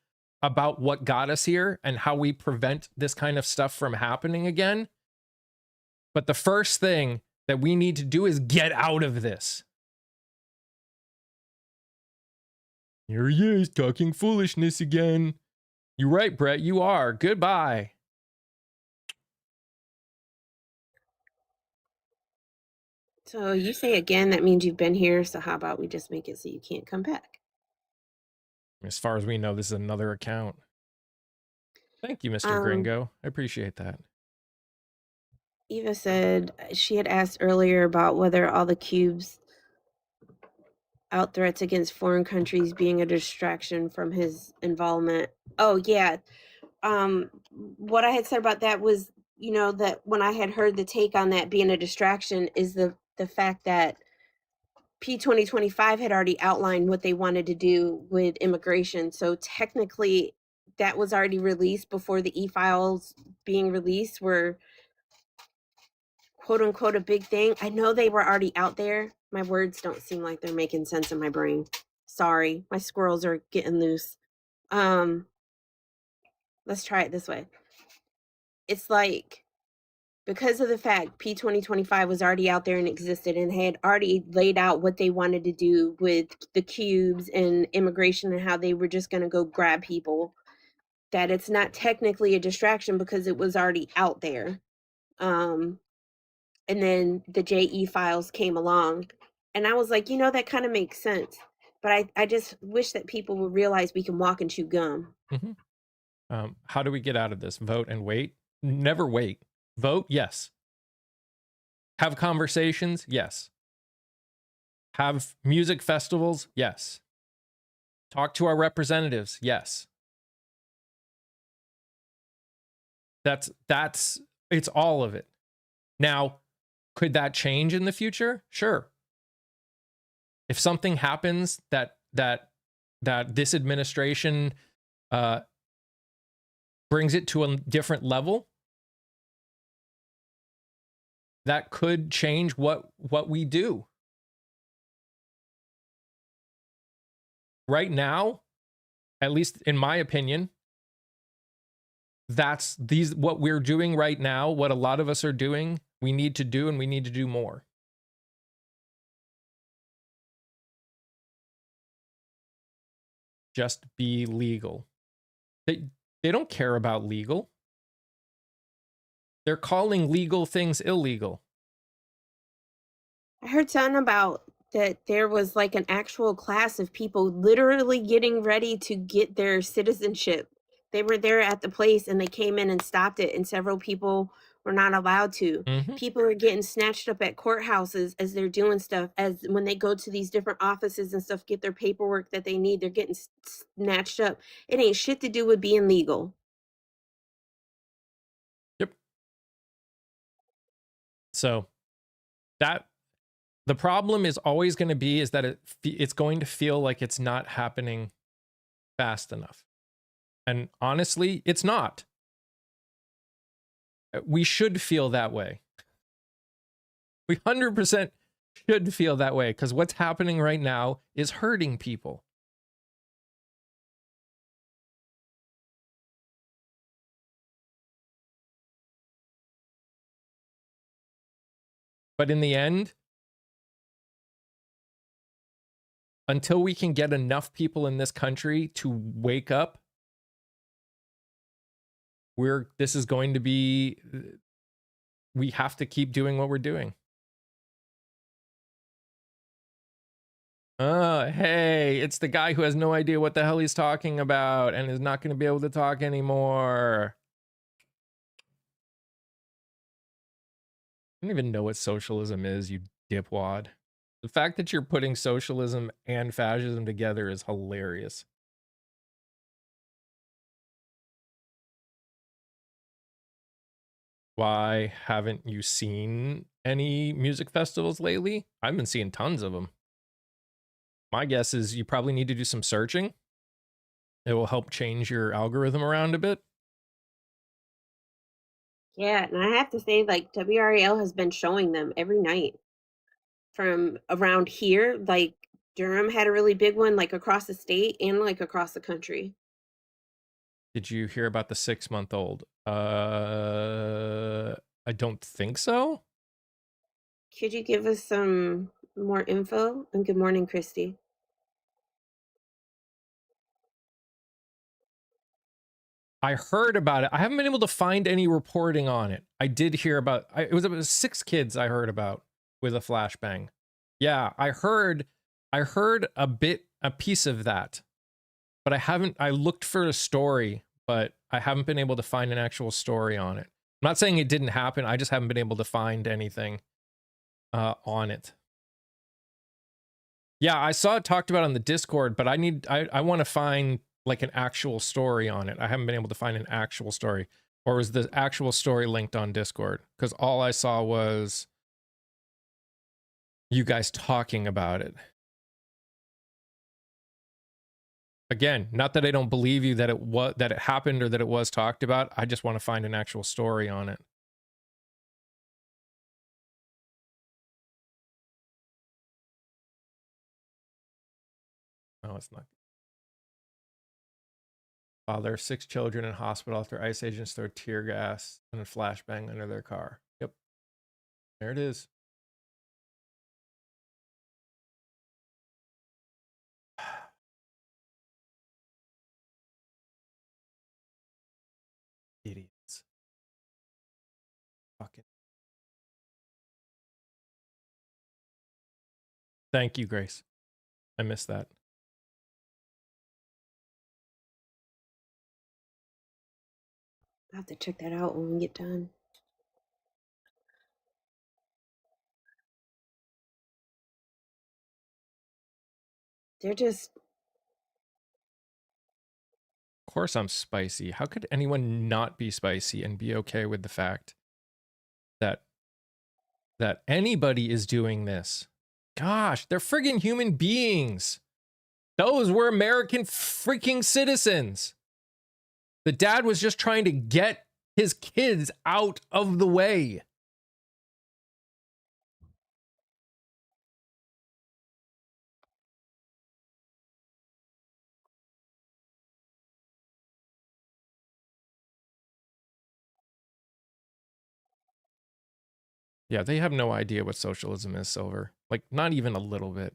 about what got us here and how we prevent this kind of stuff from happening again. But the first thing that we need to do is get out of this. Here he is talking foolishness again. You're right, Brett. You are. Goodbye. So you say again, that means you've been here. So how about we just make it so you can't come back? As far as we know, this is another account. Thank you, Mr. Gringo. I appreciate that. Eva said she had asked earlier about whether all the cubes out threats against foreign countries being a distraction from his involvement. Oh, yeah. What I had said about that was, that when I had heard the take on that being a distraction is the fact that P-2025 had already outlined what they wanted to do with immigration. So technically that was already released before the e-files being released were quote unquote a big thing. I know they were already out there. My words don't seem like they're making sense in my brain. Sorry, my squirrels are getting loose. Let's try it this way. It's like, because of the fact P-2025 was already out there and existed and had already laid out what they wanted to do with the cubes and immigration and how they were just going to go grab people, that it's not technically a distraction because it was already out there. And then the JE files came along and I was like, that kind of makes sense. But I just wish that people would realize we can walk and chew gum. Mm-hmm. How do we get out of this? Vote and wait? Never wait. Vote? Yes. Have conversations? Yes. Have music festivals? Yes. Talk to our representatives? Yes. It's all of it. Now, could that change in the future? Sure. If something happens that this administration brings it to a different level, that could change what we do. Right now, at least in my opinion, what we're doing right now, what a lot of us are doing, we need to do, and we need to do more. Just be legal. They don't care about legal. They're calling legal things illegal. I heard something about that there was like an actual class of people literally getting ready to get their citizenship. They were there at the place and they came in and stopped it, and several people were not allowed to. Mm-hmm. People are getting snatched up at courthouses as they're doing stuff, as when they go to these different offices and stuff, get their paperwork that they need, they're getting snatched up. It ain't shit to do with being legal. Yep. So the problem is always going to be is that it's going to feel like it's not happening fast enough. And honestly, it's not. We should feel that way. We 100% should feel that way, because what's happening right now is hurting people. But in the end, until we can get enough people in this country to wake up, this is going to be, we have to keep doing what we're doing. Hey, it's the guy who has no idea what the hell he's talking about and is not going to be able to talk anymore. I don't even know what socialism is, you dipwad. The fact that you're putting socialism and fascism together is hilarious. Why haven't you seen any music festivals lately? I've been seeing tons of them. My guess is you probably need to do some searching. It will help change your algorithm around a bit. Yeah, and I have to say, like, WRAL has been showing them every night from around here. Like, Durham had a really big one, like, across the state and, like, across the country. Did you hear about the 6-month-old? I don't think so. Could you give us some more info? And good morning, Christy. I heard about it. I haven't been able to find any reporting on it. I did hear about it was about 6 kids I heard about with a flashbang. Yeah, I heard a piece of that. But I looked for a story, but I haven't been able to find an actual story on it. I'm not saying it didn't happen. I just haven't been able to find anything on it. Yeah, I saw it talked about on the Discord, but I want to find like an actual story on it. I haven't been able to find an actual story. Or was the actual story linked on Discord? Because all I saw was you guys talking about it. Again, not that I don't believe you that it happened or that it was talked about. I just want to find an actual story on it. No, it's not. Father, 6 children in hospital after ICE agents throw tear gas and a flashbang under their car. Yep. There it is. Idiots. Fucking. Thank you, Grace. I missed that. I'll have to check that out when we get done. They're just Of course I'm spicy. How could anyone not be spicy and be okay with the fact that anybody is doing this? Gosh, they're friggin' human beings. Those were American freaking citizens. The dad was just trying to get his kids out of the way. Yeah, they have no idea what socialism is, Silver. Like, not even a little bit.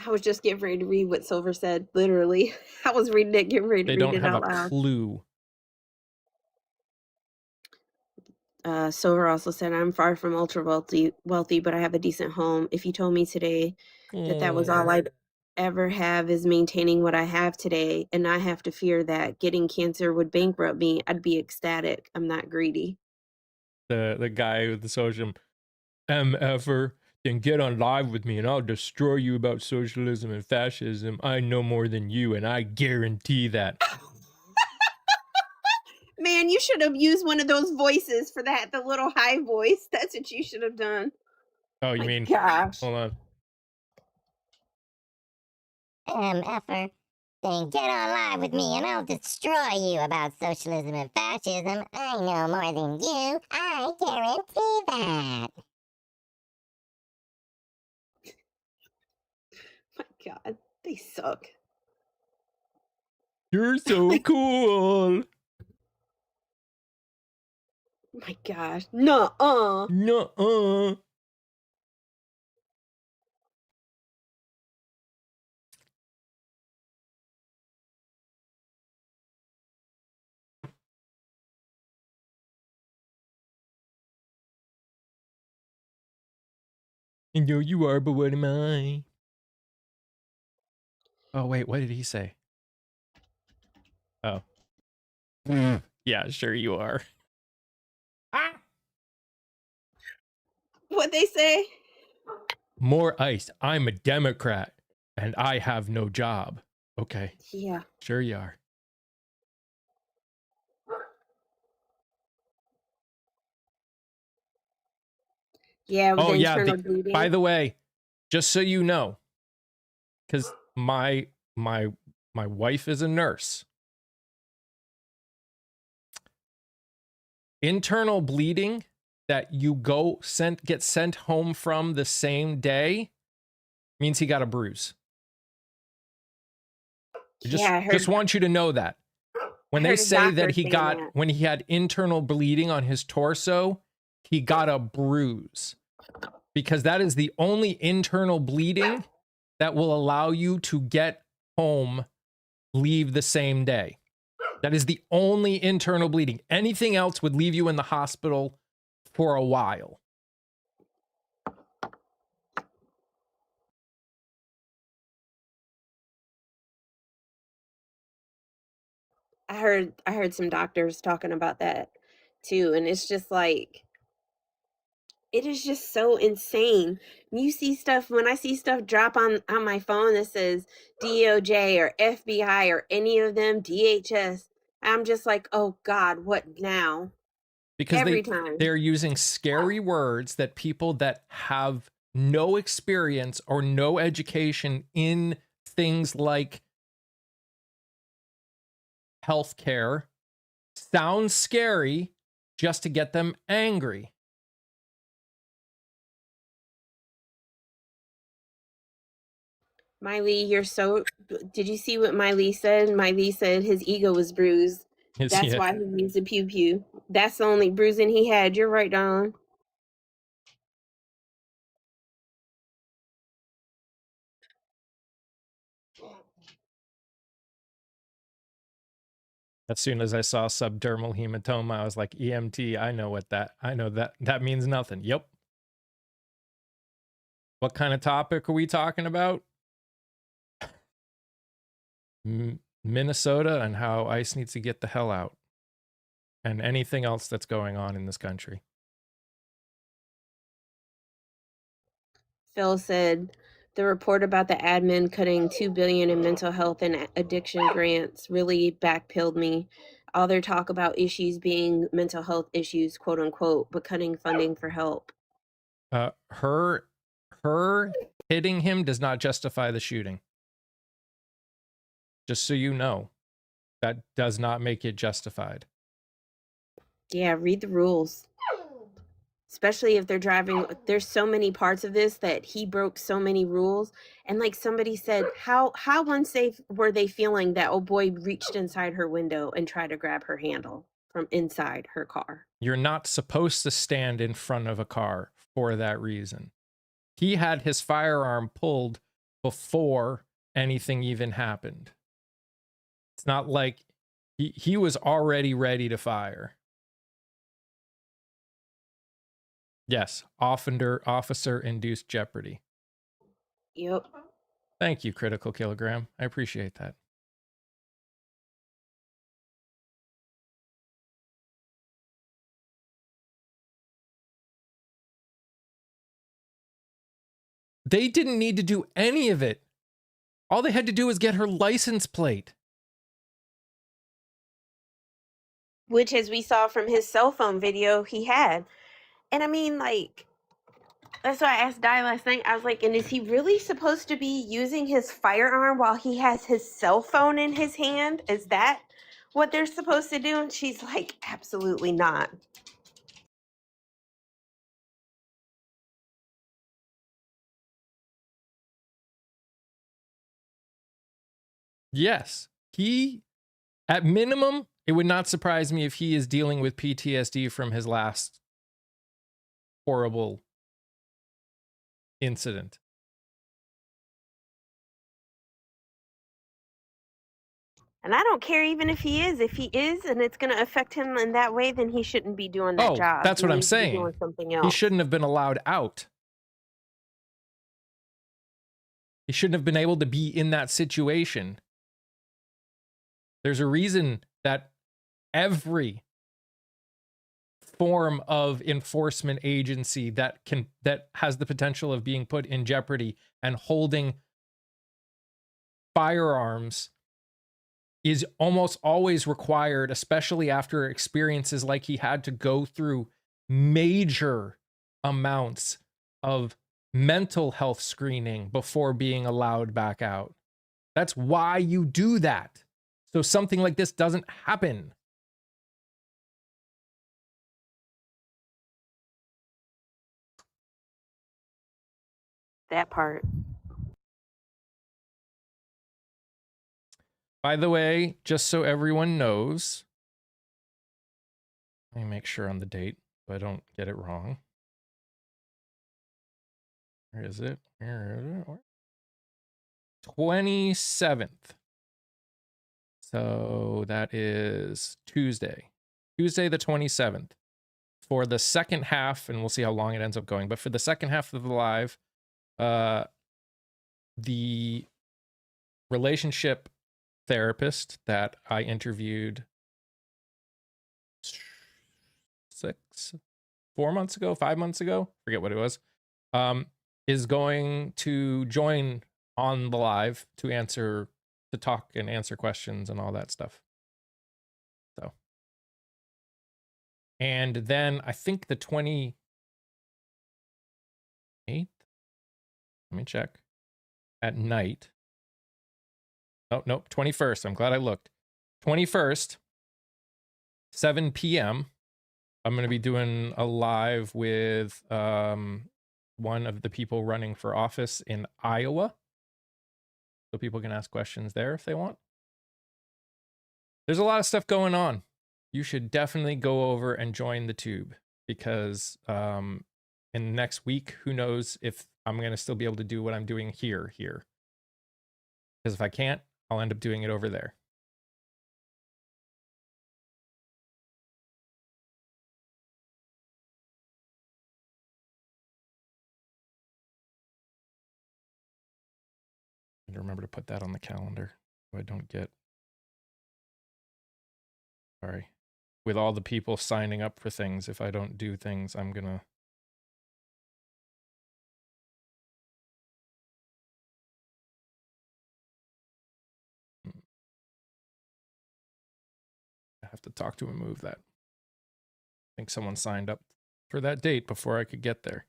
I was just getting ready to read what Silver said, literally. I was reading it, getting ready to They read don't it have a out loud. clue. Silver also said, I'm far from ultra wealthy, but I have a decent home. If you told me today that was all I'd ever have is maintaining what I have today and not have to fear that getting cancer would bankrupt me, I'd be ecstatic. I'm not greedy. The guy with the social MFer, then get on live with me and I'll destroy you about socialism and fascism. I know more than you, and I guarantee that. Man, you should have used one of those voices for that, the little high voice. That's what you should have done. Oh, you My mean? gosh. Hold on. Effer, then get on live with me and I'll destroy you about socialism and fascism. I know more than you. I guarantee that. My God, they suck. You're so cool. My gosh. Nuh-uh. Nuh-uh. I know you are, but what am I? Oh, wait, what did he say? Oh. Yeah, sure you are. Ah! What they say? More ice. I'm a Democrat and I have no job. Okay. Yeah. Sure you are. Yeah, with Oh the yeah, internal by bleeding. the way, just so you know, because my wife is a nurse. Internal bleeding that you get sent home from the same day means he got a bruise. I Yeah, just want you to know that. When I they heard a say that doctor saying that. when he had internal bleeding on his torso, he got a bruise. Because that is the only internal bleeding that will allow you to get home, leave the same day. That is the only internal bleeding. Anything else would leave you in the hospital for a while. I heard some doctors talking about that too, and it's just like it is just so insane. You see stuff when I see stuff drop on my phone that says DOJ or FBI or any of them DHS. I'm just like, oh God, what now? Because Every time. they're using scary words that people that have no experience or no education in things like healthcare sounds scary just to get them angry. Miley, you're so. Did you see what Miley said? Miley said his ego was bruised. That's Yeah. why he used a pew pew. That's the only bruising he had. You're right, Don. As soon as I saw subdermal hematoma, I was like, EMT, I know that means nothing. Yep. What kind of topic are we talking about? Minnesota and how ICE needs to get the hell out. And anything else that's going on in this country. Phil said the report about the admin cutting $2 billion in mental health and addiction grants really backpilled me. All their talk about issues being mental health issues, quote unquote, but cutting funding for help. Her hitting him does not justify the shooting. Just so you know, that does not make it justified. Yeah, read the rules. Especially if they're driving, there's so many parts of this that he broke so many rules. And like somebody said, how unsafe were they feeling that old boy reached inside her window and tried to grab her handle from inside her car? You're not supposed to stand in front of a car for that reason. He had his firearm pulled before anything even happened. It's not like he was already ready to fire. Yes, officer-induced jeopardy. Yep. Thank you, Critical Kilogram. I appreciate that. They didn't need to do any of it. All they had to do was get her license plate. Which, as we saw from his cell phone video, he had. And I mean, like, that's why I asked Di last night. I was like, and is he really supposed to be using his firearm while he has his cell phone in his hand? Is that what they're supposed to do? And she's like, absolutely not. Yes, at minimum, it would not surprise me if he is dealing with PTSD from his last horrible incident. And I don't care even if he is. If he is, and it's going to affect him in that way, then he shouldn't be doing that job. That's what I'm needs to be saying. doing something else. He shouldn't have been allowed out. He shouldn't have been able to be in that situation. There's a reason that every form of enforcement agency that has the potential of being put in jeopardy and holding firearms is almost always required, especially after experiences like he had to go through major amounts of mental health screening before being allowed back out. That's why you do that. So something like this doesn't happen. That part. By the way, just so everyone knows, let me make sure on the date so I don't get it wrong. Where is it? 27th. So that is Tuesday. Tuesday the 27th. For the second half, and we'll see how long it ends up going, but for the second half of the live, the relationship therapist that I interviewed 4 months ago, 5 months ago, forget what it was, is going to join on the live to talk and answer questions and all that stuff. So, and then I think the 28th, let me check, at night. Oh, nope, 21st. I'm glad I looked. 21st, 7 p.m. I'm going to be doing a live with one of the people running for office in Iowa. So people can ask questions there if they want. There's a lot of stuff going on. You should definitely go over and join the tube because in the next week, who knows if I'm going to still be able to do what I'm doing here. Because if I can't, I'll end up doing it over there. And remember to put that on the calendar so I don't get, sorry, with all the people signing up for things, if I don't do things, I'm gonna have to talk to him and move that. I think someone signed up for that date before I could get there.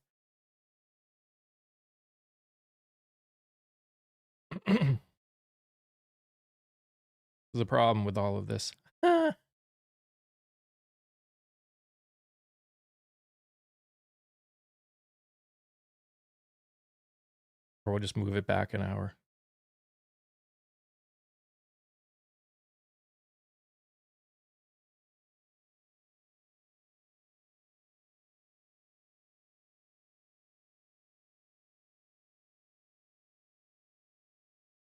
There's a problem with all of this. Or we'll just move it back an hour.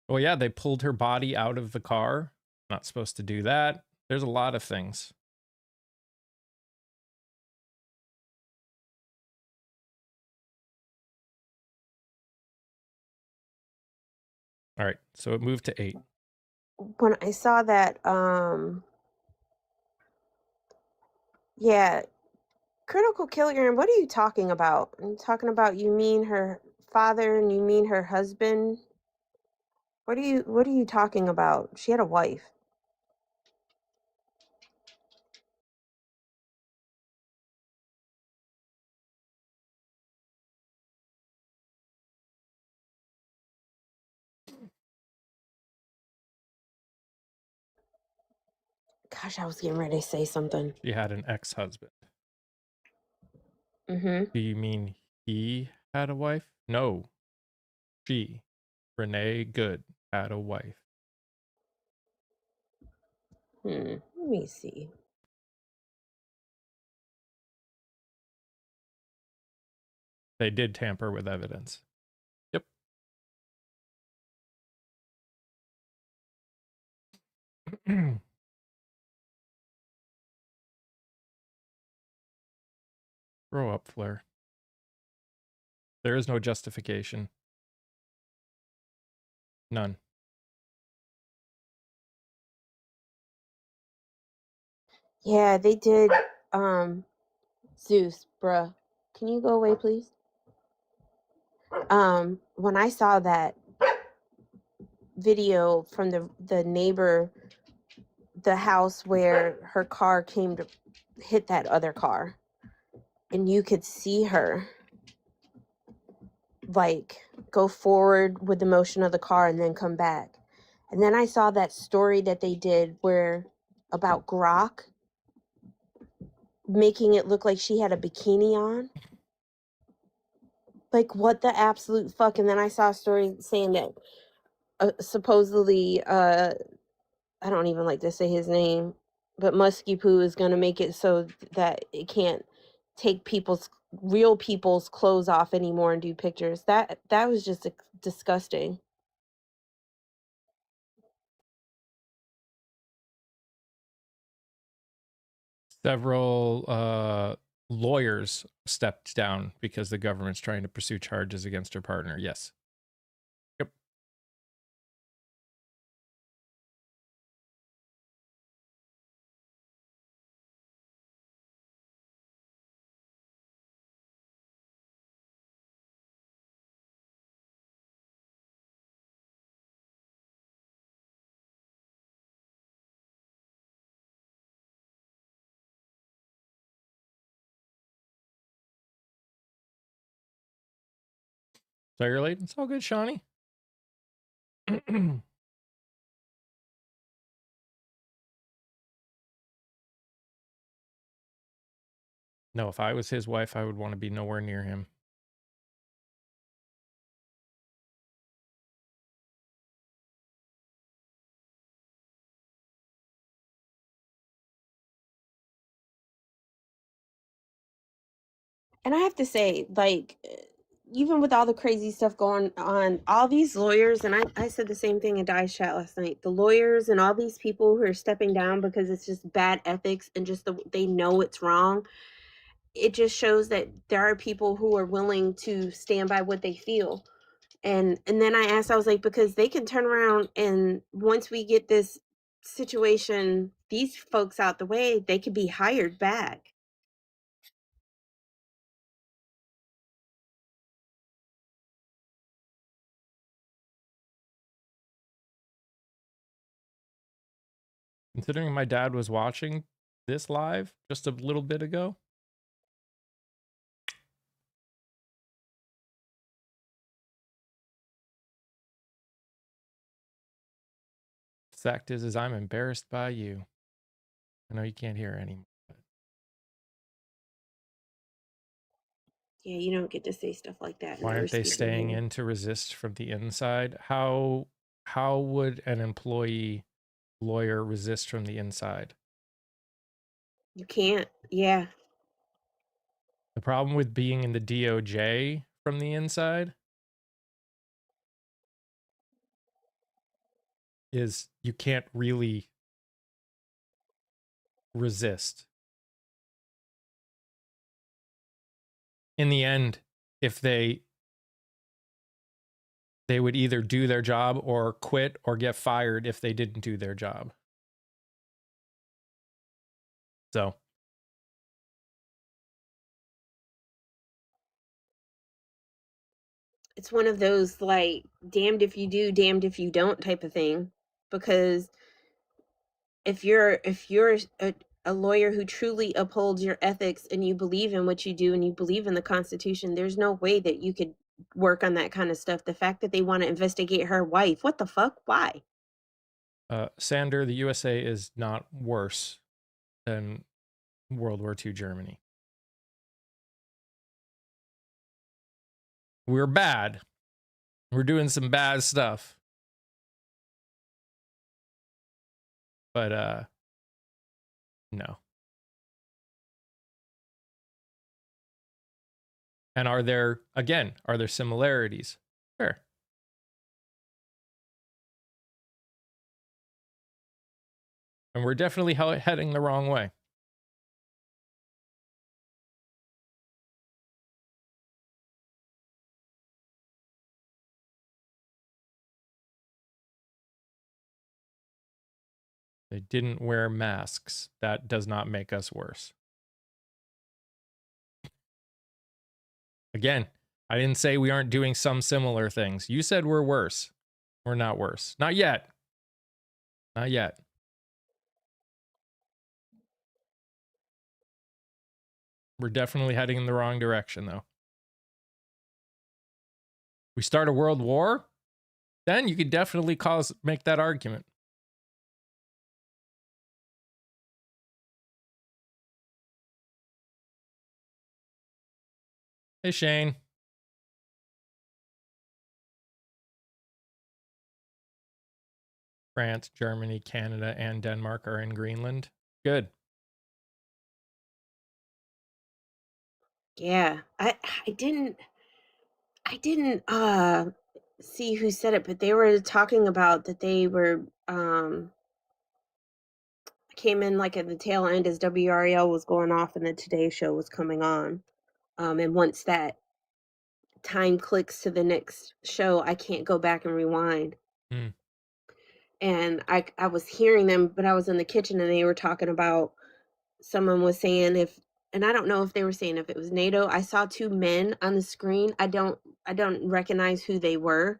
Well, yeah, they pulled her body out of the car. Not supposed to do that. There's a lot of things. All right, so it moved to 8. When I saw that, yeah, critical kilogram, what are you talking about? Are you talking about you mean her father and you mean her husband? What are you talking about? She had a wife. Gosh, I was getting ready to say something. She had an ex-husband. Mm-hmm. Do you mean he had a wife? No. She, Renee Good, had a wife. Let me see. They did tamper with evidence. Yep. Grow up, Flair. There is no justification. None. Yeah, they did. Zeus, bruh. Can you go away, please? When I saw that video from the neighbor, the house where her car came to hit that other car, and you could see her like go forward with the motion of the car and then come back. And then I saw that story that they did where about Grok making it look like she had a bikini on. Like, what the absolute fuck? And then I saw a story saying that supposedly, I don't even like to say his name, but Musky Poo is going to make it so that it can't take real people's clothes off anymore and do pictures. That was just disgusting. Several lawyers stepped down because the government's trying to pursue charges against her partner. Yes. Yep. So you're late. It's all good, Shawnee. No, if I was his wife, I would want to be nowhere near him. And I have to say, like, even with all the crazy stuff going on, all these lawyers, and I said the same thing in Di's chat last night, the lawyers and all these people who are stepping down because it's just bad ethics and just they know it's wrong. It just shows that there are people who are willing to stand by what they feel. And then I asked, I was like, because they can turn around and once we get this situation, these folks out the way, they could be hired back. Considering my dad was watching this live just a little bit ago, the fact is I'm embarrassed by you. I know you can't hear anymore. Yeah, you don't get to say stuff like that. Why Never aren't they speak staying here. in to resist from the inside? How would an employee lawyer resist from the inside? You can't. Yeah. The problem with being in the DOJ from the inside is you can't really resist. In the end, if they would either do their job or quit or get fired if they didn't do their job. So It's one of those like damned if you do, damned if you don't type of thing. Because if you're a lawyer who truly upholds your ethics and you believe in what you do and you believe in the Constitution, there's no way that you could work on that kind of stuff. The fact that they want to investigate her wife, what the fuck? Why? Sander, the USA is not worse than World War II Germany. We're bad. We're doing some bad stuff. But no. And are there similarities? Sure. And we're definitely heading the wrong way. They didn't wear masks. That does not make us worse. Again, I didn't say we aren't doing some similar things. You said we're worse. We're not worse. Not yet. Not yet. We're definitely heading in the wrong direction, though. We start a world war, then you could definitely make that argument. Hey, Shane. France, Germany, Canada, and Denmark are in Greenland. Good. Yeah, I didn't see who said it, but they were talking about that they were came in like at the tail end as WRL was going off and the Today Show was coming on. And once that time clicks to the next show, I can't go back and rewind. Mm. And I was hearing them, but I was in the kitchen and they were talking about, someone was saying if, and I don't know if they were saying if it was NATO. I saw two men on the screen. I don't recognize who they were.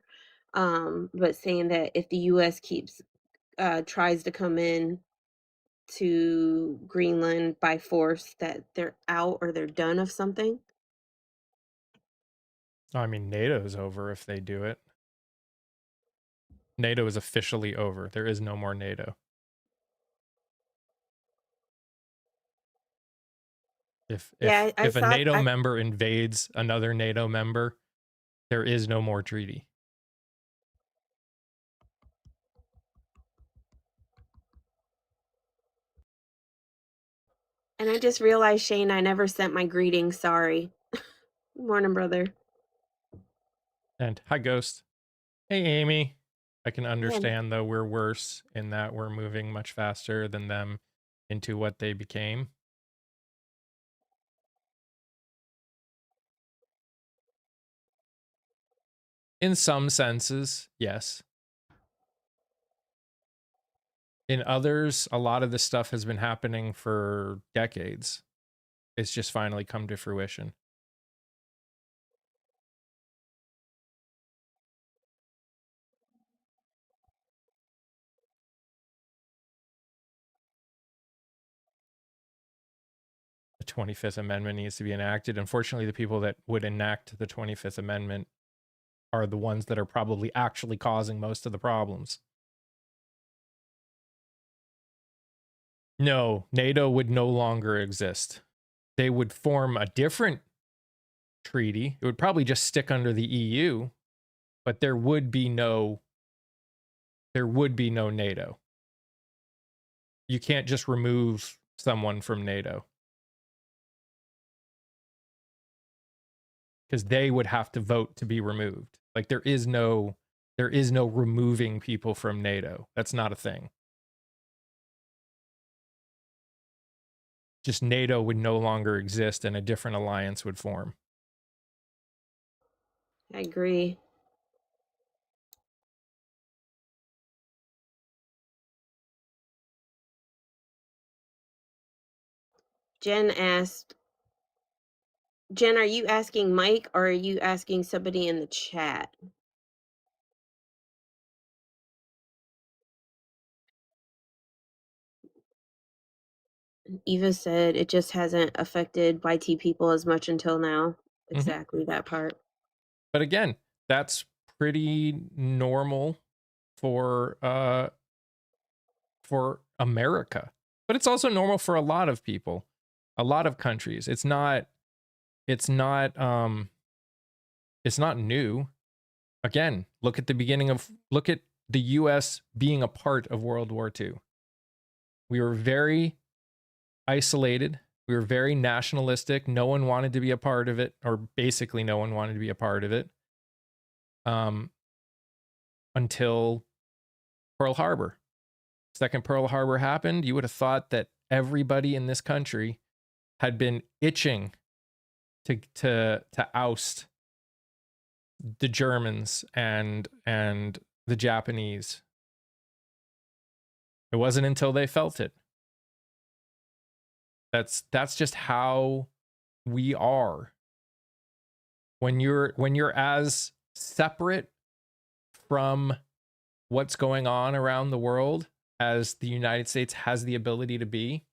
But saying that if the US keeps tries to come in to Greenland by force, that they're out or they're done of something. I mean, NATO's over if they do it. NATO is officially over. There is no more NATO. If I a saw NATO member invades another NATO member, there is no more treaty. And I just realized, Shane, I never sent my greetings. Sorry. Morning, brother. And hi, Ghost. Hey, Amy. I can understand, though, we're worse in that we're moving much faster than them into what they became. In some senses, yes. In others, a lot of this stuff has been happening for decades. It's just finally come to fruition. The 25th Amendment needs to be enacted. Unfortunately, the people that would enact the 25th Amendment are the ones that are probably actually causing most of the problems. No, NATO would no longer exist. They would form a different treaty. It would probably just stick under the EU, but there would be no NATO. You can't just remove someone from NATO, because they would have to vote to be removed. Like there is no removing people from NATO. That's not a thing. Just NATO would no longer exist and a different alliance would form. I agree. Jen asked, Jen, are you asking Mike or are you asking somebody in the chat? Eva said it just hasn't affected YT people as much until now. Exactly that part. But again, that's pretty normal for America. But it's also normal for a lot of people, a lot of countries. It's not new. Again, look at the US being a part of World War II. We were very isolated. We were very nationalistic. No one wanted to be a part of it, or basically no one wanted to be a part of it. Until Pearl Harbor. Second Pearl Harbor happened, you would have thought that everybody in this country had been itching to oust the Germans and the Japanese. It wasn't until they felt it. That's just how we are. When you're as separate from what's going on around the world as the United States has the ability to be,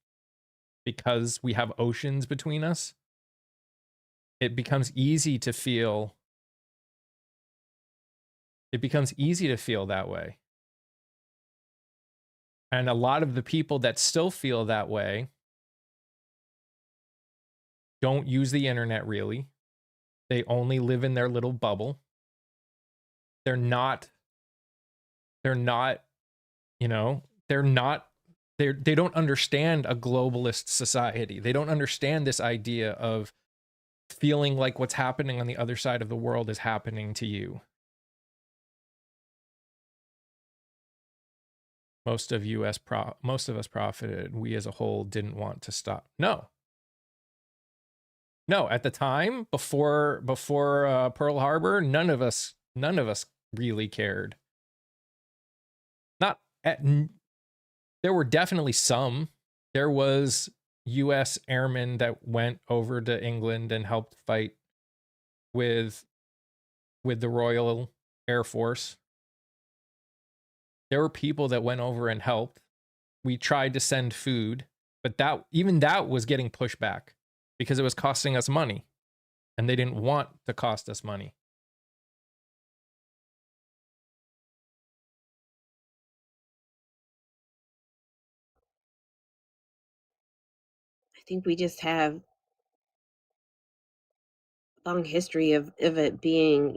because we have oceans between us, it becomes easy to feel that way. And a lot of the people that still feel that way don't use the internet really. They only live in their little bubble. They're not, you know, they don't understand a globalist society. They don't understand this idea of feeling like what's happening on the other side of the world is happening to you. Most of us profited. We as a whole didn't want to stop. No, at the time before Pearl Harbor, none of us really cared. There were definitely some. There was U.S. airmen that went over to England and helped fight with the Royal Air Force. There were people that went over and helped. We tried to send food, but that was getting pushback because it was costing us money, and they didn't want to cost us money. I think we just have a long history of it being,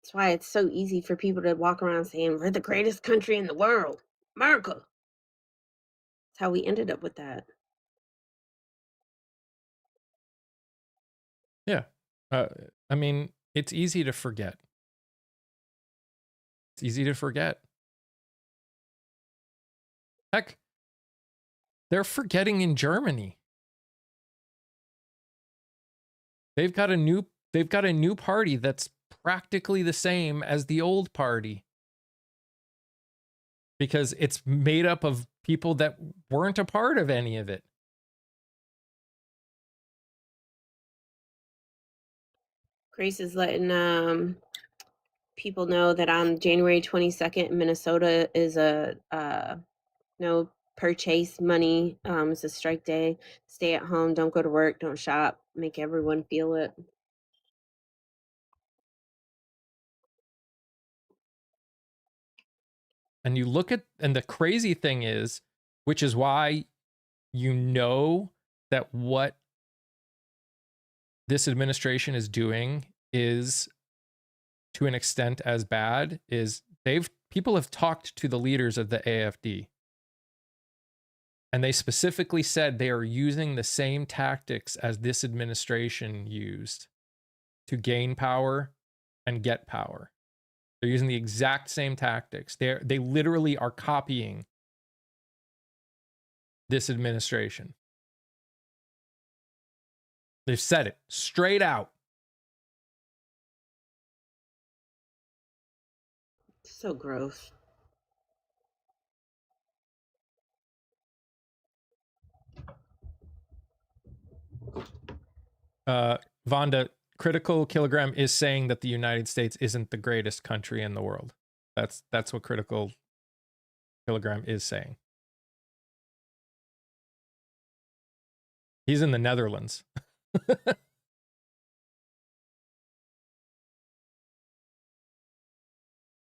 that's why it's so easy for people to walk around saying, we're the greatest country in the world, America. That's how we ended up with that. Yeah. I mean, it's easy to forget. It's easy to forget. Heck, they're forgetting in Germany. They've got a new party that's practically the same as the old party, because it's made up of people that weren't a part of any of it. Grace is letting people know that on January 22nd, Minnesota is a no purchase money. It's a strike day. Stay at home. Don't go to work. Don't shop. Make everyone feel it. And you look at, and the crazy thing is, which is why you know that what this administration is doing is to an extent as bad, is people have talked to the leaders of the AFD. And they specifically said they are using the same tactics as this administration used to gain power and get power. They're using the exact same tactics. They literally are copying this administration. They've said it straight out. So gross. Vonda, Critical Kilogram is saying that the United States isn't the greatest country in the world. That's what Critical Kilogram is saying. He's in the Netherlands.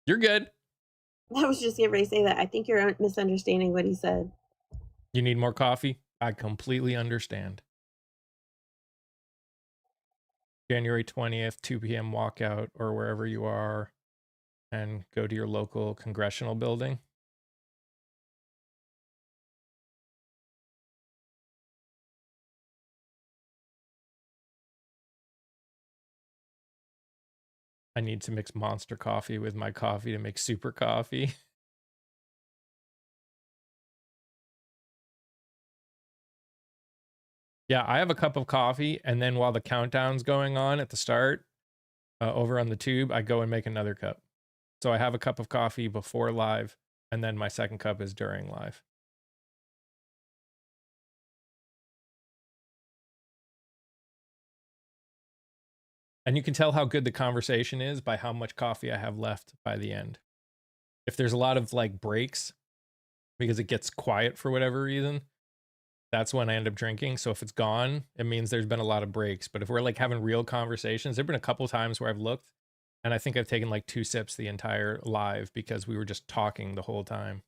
You're good. I was just getting ready to say that. I think you're misunderstanding what he said. You need more coffee? I completely understand. January 20th, 2 p.m. walkout or wherever you are, and go to your local congressional building. I need to mix monster coffee with my coffee to make super coffee. Yeah, I have a cup of coffee, and then while the countdown's going on at the start, over on the tube, I go and make another cup. So I have a cup of coffee before live, And then my second cup is during live. And you can tell how good the conversation is by how much coffee I have left by the end. If there's a lot of like breaks because it gets quiet for whatever reason, that's when I end up drinking. So if it's gone, it means there's been a lot of breaks. But if we're like having real conversations, there've been a couple times where I've looked and I think I've taken like 2 sips the entire live because we were just talking the whole time.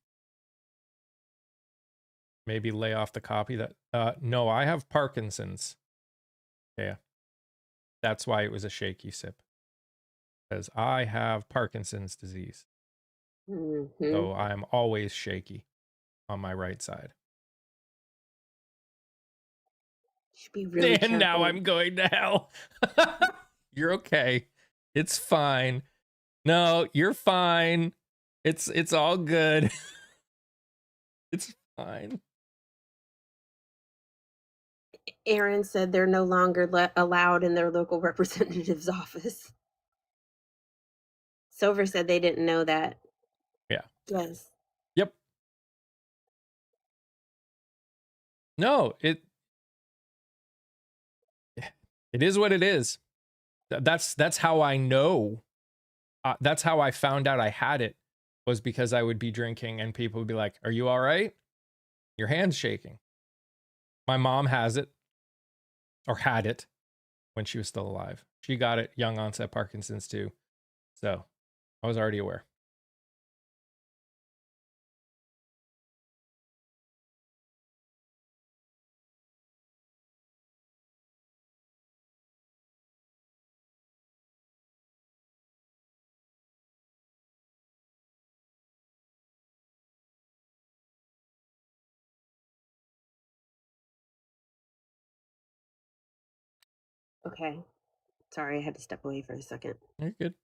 Maybe lay off the copy that no, I have Parkinson's. Yeah. That's why it was a shaky sip. Because I have Parkinson's disease. Mm-hmm. So I'm always shaky on my right side. Should be really And now careful. I'm going to hell. You're okay. It's fine. No, you're fine. It's all good. It's fine. Aaron said they're no longer allowed in their local representative's office. Silver said they didn't know that. Yeah. Yes. Yep. No, it is what it is. That's how I know. That's how I found out I had it, was because I would be drinking and people would be like, "Are you all right? Your hand's shaking." My mom has it, or had it, when she was still alive. She got it, young onset Parkinson's too. So I was already aware. Okay. Sorry, I had to step away for a second. You're good.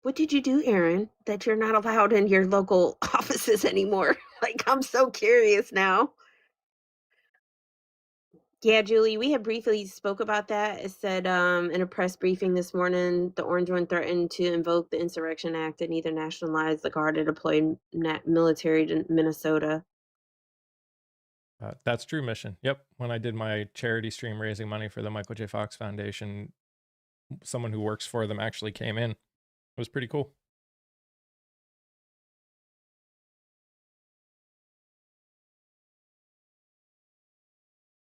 What did you do, Aaron, that you're not allowed in your local offices anymore? Like, I'm so curious now. Yeah, Julie, we had briefly spoke about that. It said in a press briefing this morning, the Orange One threatened to invoke the Insurrection Act and either nationalize the Guard or deploy military to Minnesota. That's True Mission. Yep. When I did my charity stream raising money for the Michael J. Fox Foundation, someone who works for them actually came in. It was pretty cool.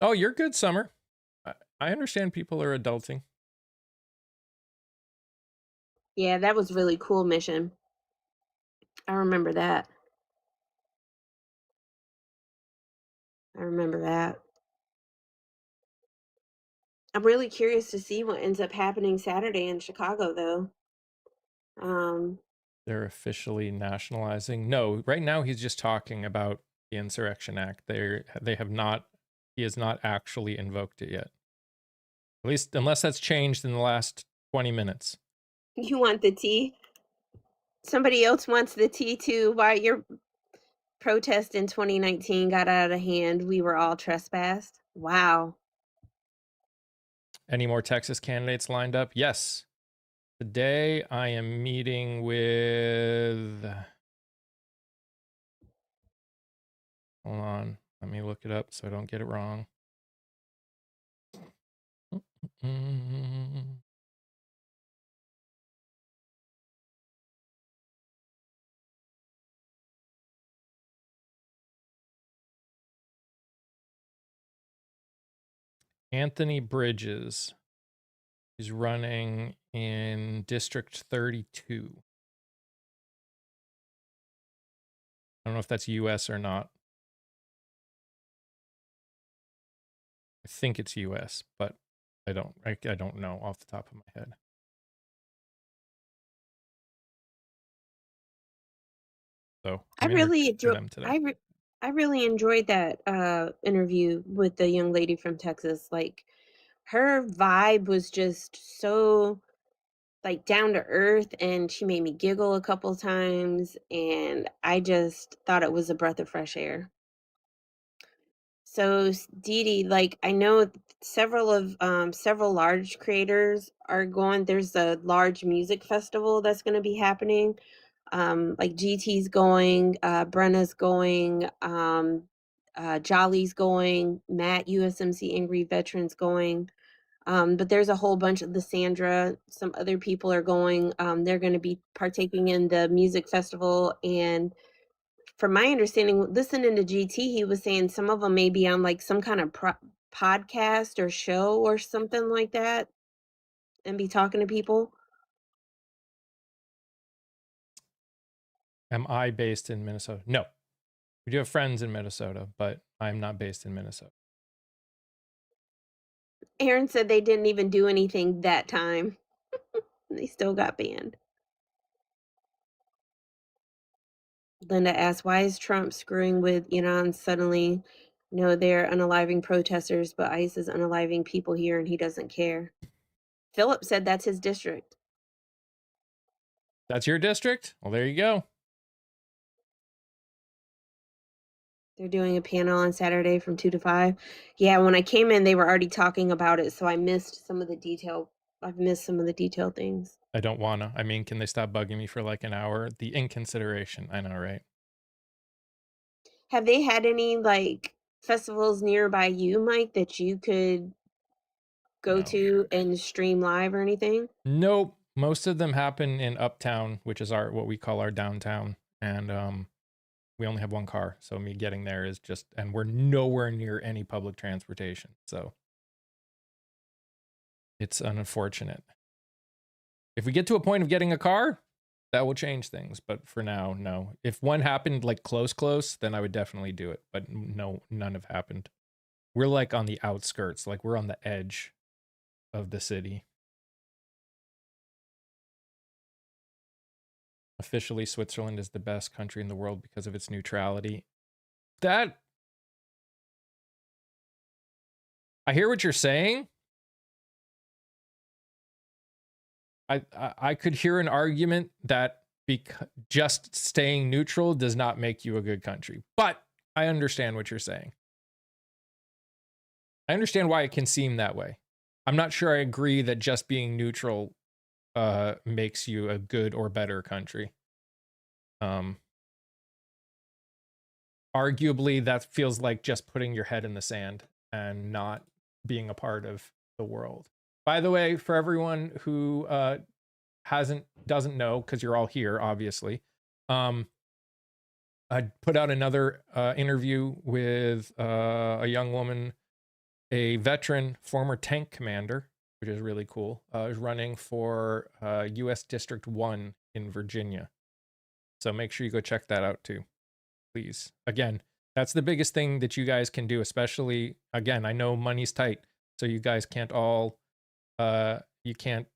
Oh, you're good, Summer. I understand people are adulting. Yeah, that was really cool mission. I remember that. I remember that. I'm really curious to see what ends up happening Saturday in Chicago, though. They're officially nationalizing. No, right now he's just talking about the Insurrection Act. They have not. He has not actually invoked it yet. At least, unless that's changed in the last 20 minutes. You want the tea? Somebody else wants the tea too. Why your protest in 2019 got out of hand? We were all trespassed. Wow. Any more Texas candidates lined up? Yes. Today I am meeting with. Hold on. Let me look it up so I don't get it wrong. Anthony Bridges. He's running in District 32. I don't know if that's US or not. I think it's US, but I don't know off the top of my head. So I really enjoyed them today. I really enjoyed that interview with the young lady from Texas. Like, her vibe was just so like down to earth, and she made me giggle a couple times, and I just thought it was a breath of fresh air. So Dee Dee, like I know several large creators are going. There's a large music festival that's going to be happening. Like GT's going, Brenna's going, Jolly's going, Matt USMC Angry Veterans going. But there's a whole bunch of the Sandra, some other people are going. They're going to be partaking in the music festival. And from my understanding, listening to GT, he was saying some of them may be on like some kind of podcast or show or something like that and be talking to people. Am I based in Minnesota? No. We do have friends in Minnesota, but I'm not based in Minnesota. Aaron said they didn't even do anything that time. They still got banned. Linda asked, why is Trump screwing with Iran suddenly? No, they're unaliving protesters, but ICE is unaliving people here and he doesn't care. Philip said that's his district. That's your district? Well, there you go. They're doing a panel on Saturday from 2 to 5. Yeah, when I came in, they were already talking about it, so I missed some of the detail. I've missed some of the detailed things. I don't wanna. I mean, can they stop bugging me for like an hour? The inconsideration. I know, right? Have they had any like festivals nearby you, Mike, that you could go No. to and stream live or anything? Nope. Most of them happen in Uptown, which is what we call our downtown. And we only have one car. So me getting there is just, and we're nowhere near any public transportation. So it's unfortunate. If we get to a point of getting a car, that will change things. But for now, no. If one happened like close, then I would definitely do it. But no, none have happened. We're like on the outskirts, like we're on the edge of the city. Officially, Switzerland is the best country in the world because of its neutrality. That, I hear what you're saying. I could hear an argument that just staying neutral does not make you a good country. But I understand what you're saying. I understand why it can seem that way. I'm not sure I agree that just being neutral makes you a good or better country. Arguably, that feels like just putting your head in the sand and not being a part of the world. By the way, for everyone who doesn't know, because you're all here, obviously, I put out another interview with a young woman, a veteran, former tank commander, which is really cool, is running for U.S. District 1 in Virginia. So make sure you go check that out too, please. Again, that's the biggest thing that you guys can do, especially, again, I know money's tight, so you guys can't all, you can't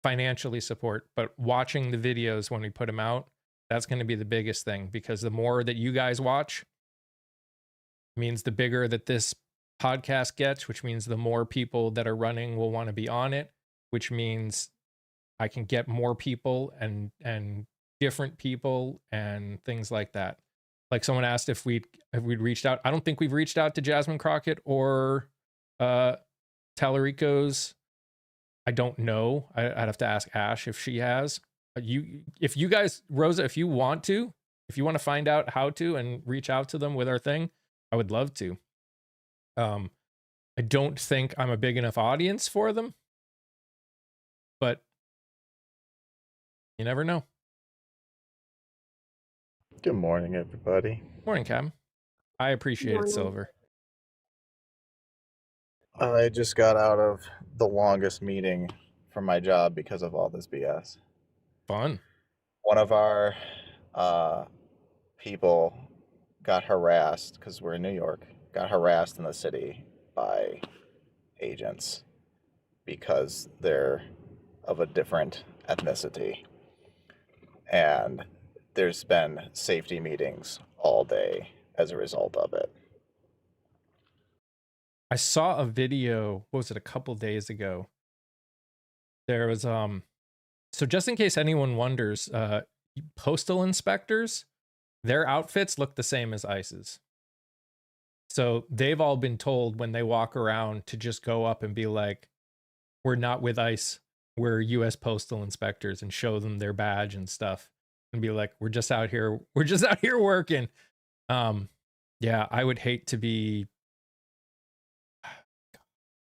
financially support, but watching the videos when we put them out, that's going to be the biggest thing, because the more that you guys watch means the bigger that this podcast gets, which means the more people that are running will want to be on it, which means I can get more people and different people and things like that. Like someone asked if we'd reached out. I don't think we've reached out to Jasmine Crockett or Tallarico's. I don't know. I'd have to ask Ash if she has. If you guys, Rosa, if you want to find out how to and reach out to them with our thing, I would love to. I don't think I'm a big enough audience for them, but you never know. Good morning, everybody. Morning, Cam. I appreciate it, Morning. Silver. I just got out of the longest meeting for my job because of all this BS. Fun. One of our people got harassed, because we're in New York, got harassed in the city by agents because they're of a different ethnicity. And there's been safety meetings all day as a result of it. I saw a video, what was it, a couple days ago? There was so just in case anyone wonders, postal inspectors, their outfits look the same as ICE's. So they've all been told when they walk around to just go up and be like, we're not with ICE, we're US postal inspectors, and show them their badge and stuff and be like, we're just out here working. Yeah, I would hate to be.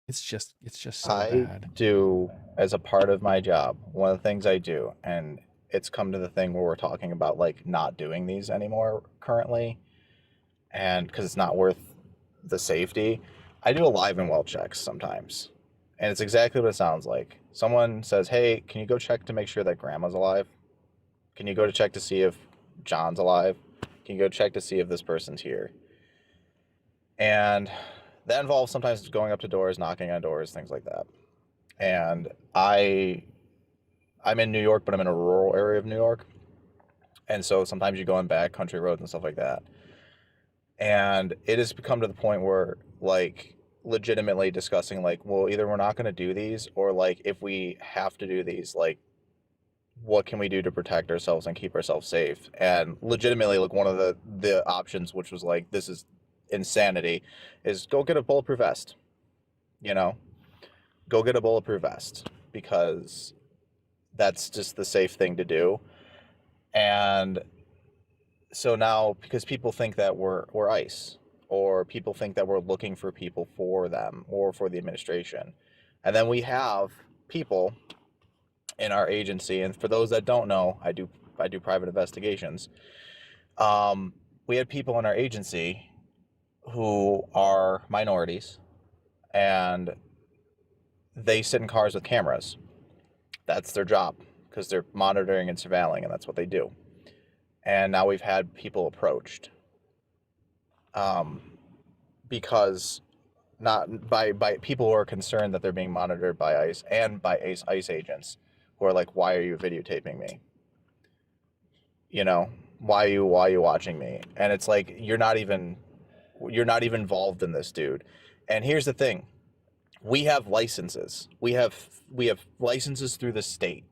It's just so I bad. do, as a part of my job, one of the things I do, and it's come to the thing where we're talking about like not doing these anymore currently, and because it's not worth the safety, I do a live and well checks sometimes. And it's exactly what it sounds like. Someone says, hey, can you go check to make sure that grandma's alive? Can you go to check to see if John's alive? Can you go check to see if this person's here? And that involves sometimes going up to doors, knocking on doors, things like that. And I'm in New York, but I'm in a rural area of New York. And so sometimes you go on back country roads and stuff like that. And it has become to the point where, like, legitimately discussing, like, well, either we're not going to do these, or, like, if we have to do these, like, what can we do to protect ourselves and keep ourselves safe? And legitimately, like, one of the options, which was like, this is insanity, is go get a bulletproof vest. You know, go get a bulletproof vest, because that's just the safe thing to do. And so now, because people think that we're ICE, or people think that we're looking for people for them or for the administration, and then we have people in our agency. And for those that don't know, I do private investigations. We had people in our agency who are minorities, and they sit in cars with cameras. That's their job, because they're monitoring and surveilling, and that's what they do. And now we've had people approached, because not by people who are concerned that they're being monitored by ICE and by ICE agents, who are like, why are you videotaping me? You know, why are you watching me? And it's like, you're not even involved in this, dude. And here's the thing. We have licenses. We have licenses through the state.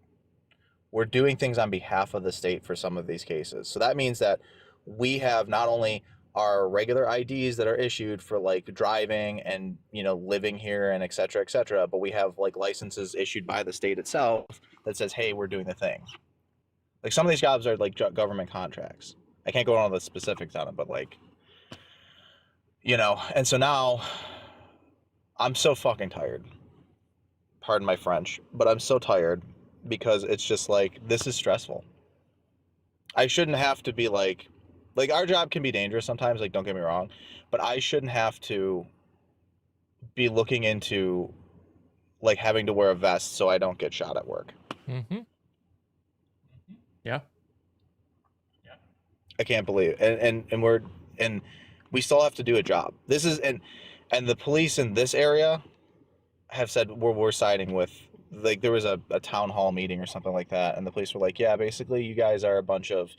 We're doing things on behalf of the state for some of these cases. So that means that we have not only our regular IDs that are issued for like driving and, you know, living here and et cetera, but we have like licenses issued by the state itself that says, hey, we're doing the thing. Like, some of these jobs are like government contracts. I can't go on all the specifics on it, but like, you know. And so now I'm so fucking tired. Pardon my French, but I'm so tired, because it's just like, this is stressful. I shouldn't have to be like our job can be dangerous sometimes, like, don't get me wrong, but I shouldn't have to be looking into like having to wear a vest so I don't get shot at work. Mm-hmm. Yeah. I can't believe it. And we still have to do a job. This is and the police in this area have said we're siding with, like, there was a town hall meeting or something like that, and the police were like, yeah, basically you guys are a bunch of,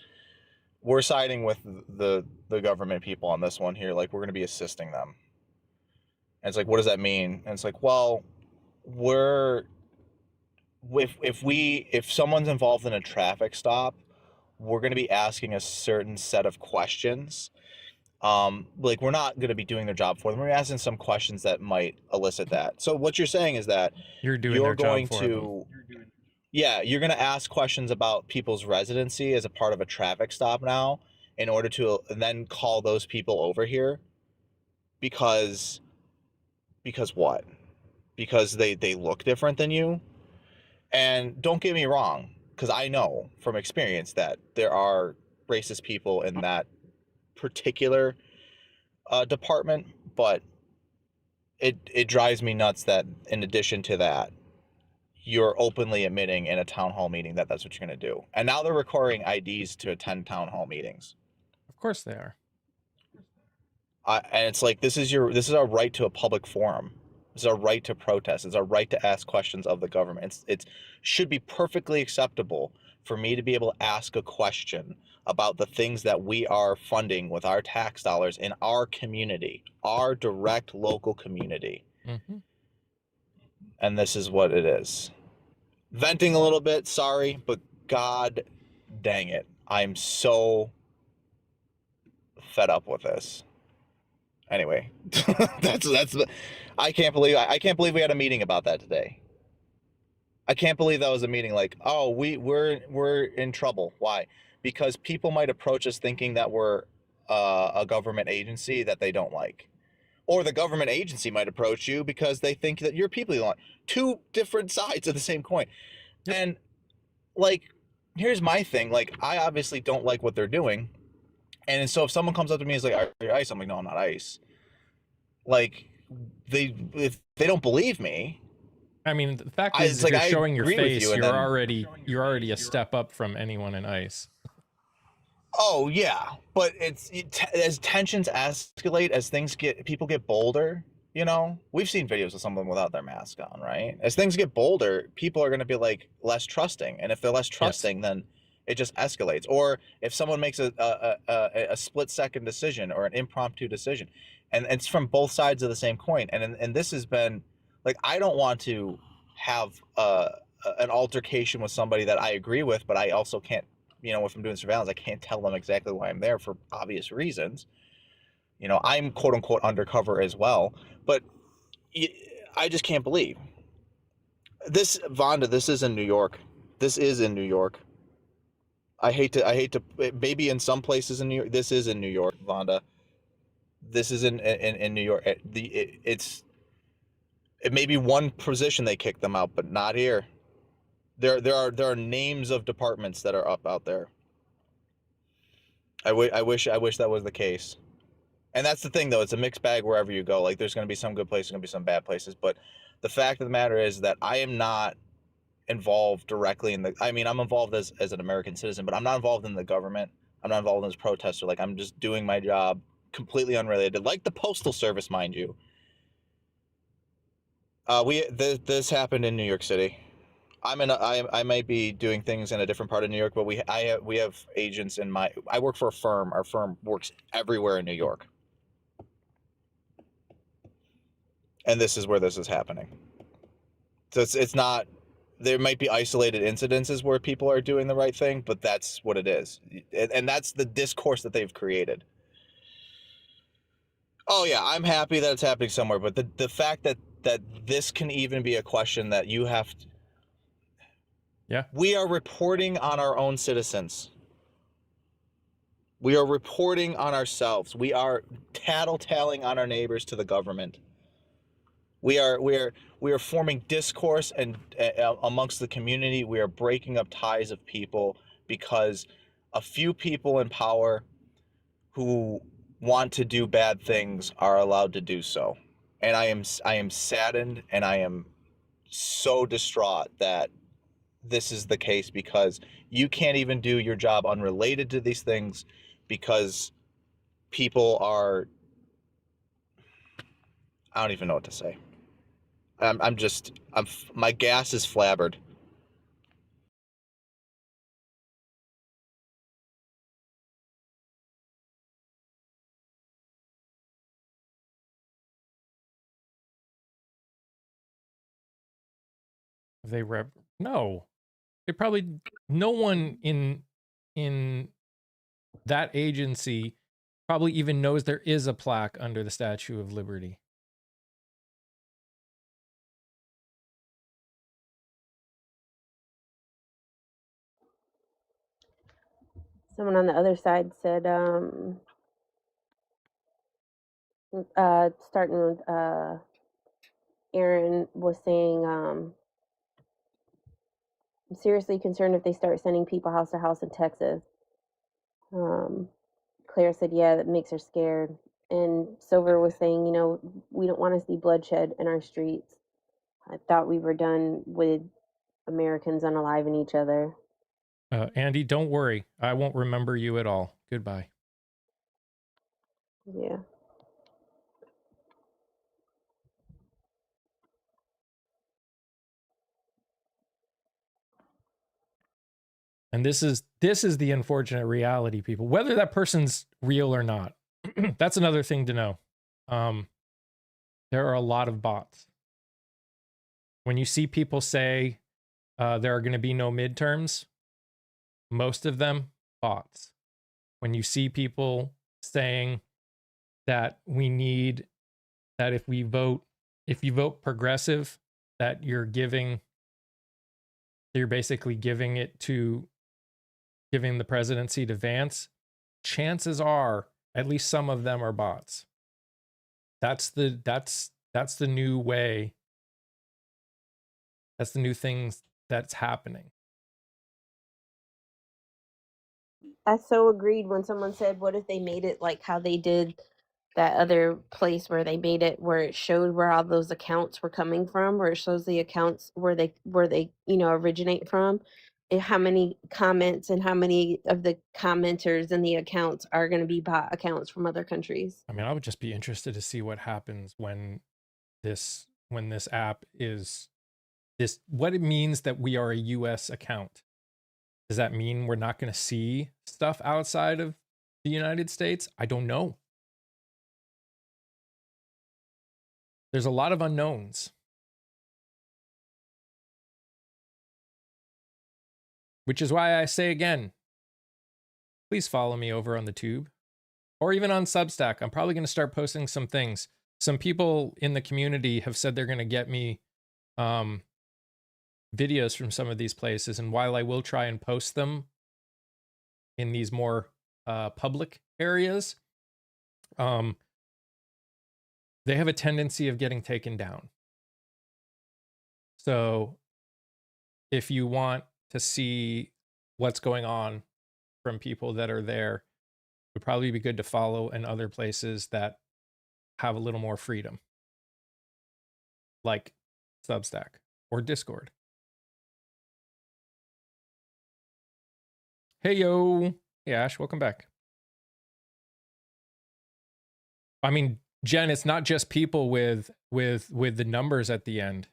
we're siding with the government people on this one here, like, we're going to be assisting them. And it's like, what does that mean? And it's like, well, if someone's involved in a traffic stop, we're going to be asking a certain set of questions. Like, we're not going to be doing their job for them. We're asking some questions that might elicit that. So what you're saying is that You're doing their job for them. Yeah, you're going to ask questions about people's residency as a part of a traffic stop now, in order to then call those people over here, because what? Because they look different than you. And don't get me wrong, because I know from experience that there are racist people in that particular department, but it drives me nuts that in addition to that, you're openly admitting in a town hall meeting that that's what you're going to do. And now they're requiring IDs to attend town hall meetings. Of course they are. And it's like, this is our right to a public forum. It's our right to protest. It's our right to ask questions of the government. It should be perfectly acceptable for me to be able to ask a question about the things that we are funding with our tax dollars in our community, our direct local community. Mm-hmm. And this is what it is. Venting a little bit, sorry, but god dang it, I'm so fed up with this. Anyway, that's the. I can't believe we had a meeting about that today. I can't believe that was a meeting. Like, oh, we're in trouble. Why? Because people might approach us thinking that we're a government agency that they don't like, or the government agency might approach you because they think that you're people you don't like. Two different sides of the same coin. And like, here's my thing. Like, I obviously don't like what they're doing, and so if someone comes up to me and is like, "Are you ICE?" I'm like, "No, I'm not ICE." Like, if they don't believe me. I mean, the fact is, if you're showing your face, you're already a step up from anyone in ICE. Oh yeah, but as tensions escalate, as people get bolder. You know, we've seen videos of someone without their mask on, right? As things get bolder, people are going to be like less trusting, and if they're less trusting, then it just escalates. Or if someone makes a split-second decision or an impromptu decision, and it's from both sides of the same coin. And this has been like, I don't want to have an altercation with somebody that I agree with, but I also can't. You know, if I'm doing surveillance, I can't tell them exactly why I'm there for obvious reasons. You know, I'm quote unquote undercover as well, but I just can't believe this, Vonda. This is in New York. This is in New York. I hate to. Maybe in some places in New York, this is in New York, Vonda. This is in New York. It may be one position they kicked them out, but not here. There are names of departments that are up out there. I wish that was the case. And that's the thing, though. It's a mixed bag wherever you go. Like, there's going to be some good places, going to be some bad places. But the fact of the matter is that I am not involved directly in the. I mean, I'm involved as an American citizen, but I'm not involved in the government. I'm not involved as a protester. Like, I'm just doing my job, completely unrelated. Like the Postal Service, mind you. This happened in New York City. I might be doing things in a different part of New York, but we have agents in my. I work for a firm. Our firm works everywhere in New York. And this is where this is happening. So it's not. There might be isolated incidences where people are doing the right thing, but that's what it is, and that's the discourse that they've created. Oh yeah, I'm happy that it's happening somewhere, but the fact that this can even be a question that you have to. Yeah. We are reporting on our own citizens. We are reporting on ourselves. We are tattletaling on our neighbors to the government. We are forming discourse and amongst the community. We are breaking up ties of people because a few people in power who want to do bad things are allowed to do so. And I am saddened, and I am so distraught that this is the case, because you can't even do your job unrelated to these things because people are. I don't even know what to say. My gas is flabbered. No, they probably, no one in that agency probably even knows there is a plaque under the Statue of Liberty. Someone on the other side said, starting with Aaron was saying, I'm seriously concerned if they start sending people house to house in Texas. Claire said, yeah, that makes her scared. And Silver was saying, we don't want to see bloodshed in our streets. I thought we were done with Americans unaliving each other. Andy, don't worry. I won't remember you at all. Goodbye. Yeah. And this is the unfortunate reality, people. Whether that person's real or not, that's another thing to know. There are a lot of bots. When you see people say there are going to be no midterms, most of them bots. When you see people saying that we need, that if you vote progressive, that you're basically giving the presidency to Vance. Chances are at least some of them are bots. That's the new way. That's the new thing that's happening. I so agreed when someone said, "What if they made it like how they did that other place where they made it where it showed where all those accounts were coming from, where it shows the accounts where they originate from, and how many comments and how many of the commenters and the accounts are going to be bot accounts from other countries." I mean, I would just be interested to see what happens when this app is what it means that we are a US account. Does that mean we're not going to see stuff outside of the United States? I don't know. There's a lot of unknowns. Which is why I say again, please follow me over on the tube or even on Substack. I'm probably going to start posting some things. Some people in the community have said they're going to get me videos from some of these places. And while I will try and post them in these more public areas, they have a tendency of getting taken down. So if you want to see what's going on from people that are there, it would probably be good to follow in other places that have a little more freedom, like Substack or Discord. Hey, yo. Hey, Ash, welcome back. I mean, Jen, it's not just people with the numbers at the end.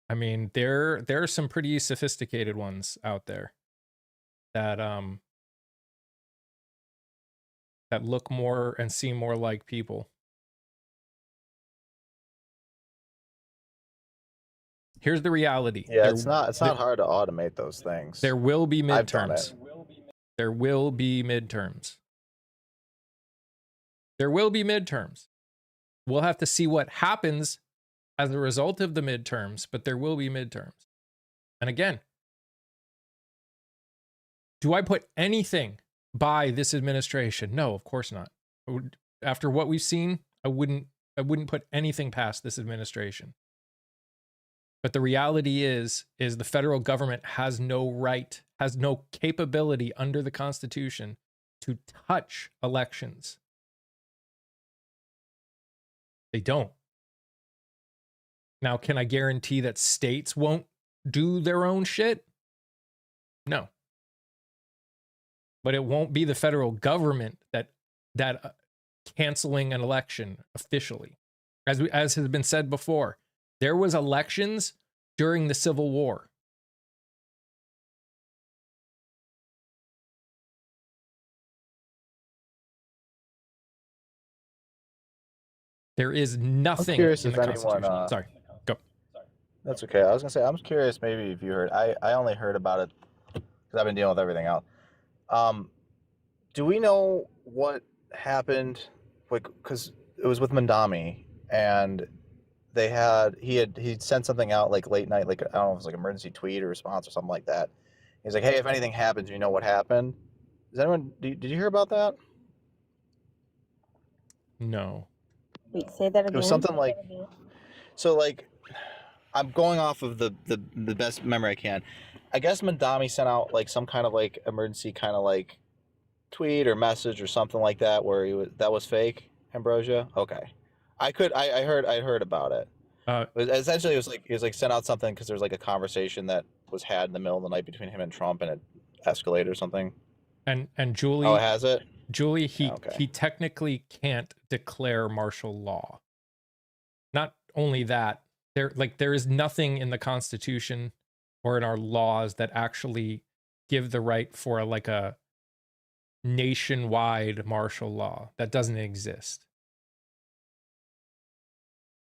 I mean, there are some pretty sophisticated ones out there that that look more and seem more like people. Here's the reality. Yeah, it's not hard to automate those things. There will be I've done midterms. it. There will be midterms. There will be midterms. We'll have to see what happens as a result of the midterms, but there will be midterms. And again, do I put anything by this administration? No, of course not. After what we've seen, I wouldn't put anything past this administration. But the reality is the federal government has no right, has no capability under the Constitution to touch elections. They don't. Now, can I guarantee that states won't do their own shit? No. But it won't be the federal government that canceling an election officially. As has been said before, there was elections during the Civil War. There is nothing in the Constitution. Sorry, go. That's okay. I was gonna say, I'm curious. Maybe if you heard, I only heard about it because I've been dealing with everything else. Do we know what happened? Like, because it was with Mandami, and he'd sent something out like late night, like I don't know if it was like emergency tweet or response or something like that. He's like, hey, if anything happens, you know what happened. Did you hear about that? No. Wait, say that again. It was something like, so like, I'm going off of the best memory I can. I guess Mandami sent out like some kind of like emergency kind of like tweet or message or something like that where that was fake. Ambrosia. Okay, I heard about it. Essentially, it was like sent out something because there was like a conversation that was had in the middle of the night between him and Trump, and it escalated or something. And Julie. Oh, has it? Julie, he technically can't declare martial law. Not only that, there is nothing in the Constitution or in our laws that actually give the right for like a nationwide martial law. That doesn't exist.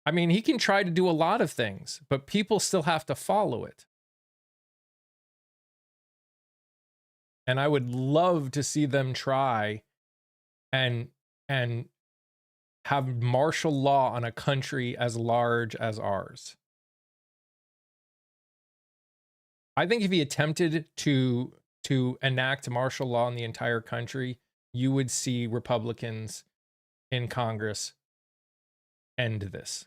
I mean, he can try to do a lot of things, but people still have to follow it. And I would love to see them try and have martial law on a country as large as ours. I think if he attempted to enact martial law in the entire country, you would see Republicans in Congress end this.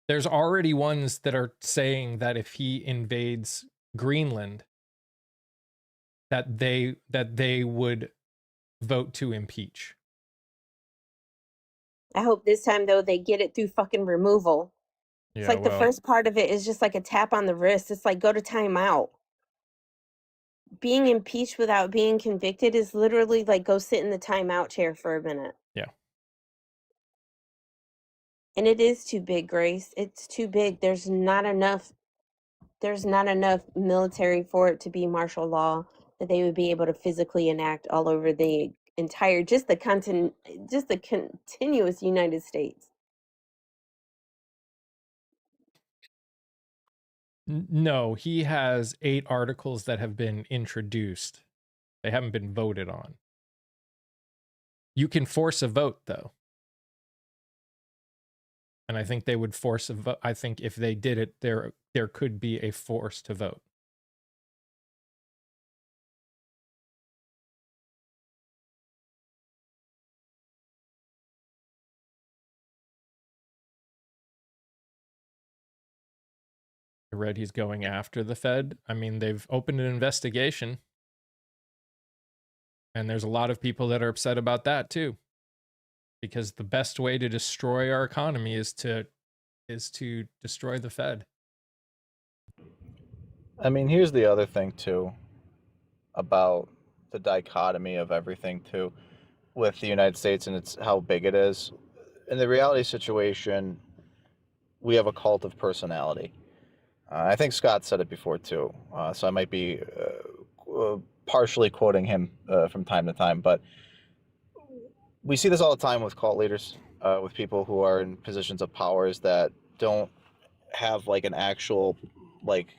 There's already ones that are saying that if he invades Greenland, that they would vote to impeach. I hope this time though they get it through fucking removal. Yeah, It's like the first part of it is just like a tap on the wrist. It's like go to timeout. Being impeached without being convicted is literally like go sit in the timeout chair for a minute. Yeah. And it is too big, Grace. It's too big. There's not enough military for it to be martial law that they would be able to physically enact all over the entire just the continuous United States. No, he has 8 articles that have been introduced. They haven't been voted on. You can force a vote, though. And I think they would force a vote. I think if they did it, there could be a force to vote. I read he's going after the Fed. I mean, they've opened an investigation. And there's a lot of people that are upset about that too. Because the best way to destroy our economy is to destroy the Fed. I mean, here's the other thing too about the dichotomy of everything too with the United States and it's how big it is. In the reality situation, we have a cult of personality. I think Scott said it before too, so I might be partially quoting him from time to time, but we see this all the time with cult leaders, with people who are in positions of powers that don't have like an actual like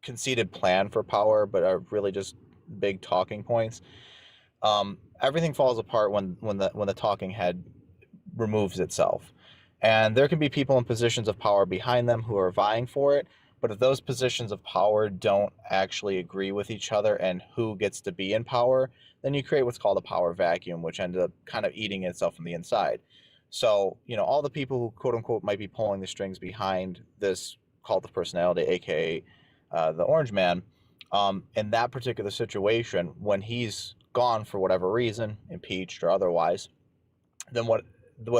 conceited plan for power, but are really just big talking points. Everything falls apart when the talking head removes itself. And there can be people in positions of power behind them who are vying for it, but if those positions of power don't actually agree with each other and who gets to be in power, then you create what's called a power vacuum, which ends up kind of eating itself from the inside. So, all the people who quote unquote might be pulling the strings behind this cult of personality, aka the Orange Man, in that particular situation, when he's gone for whatever reason, impeached or otherwise, then what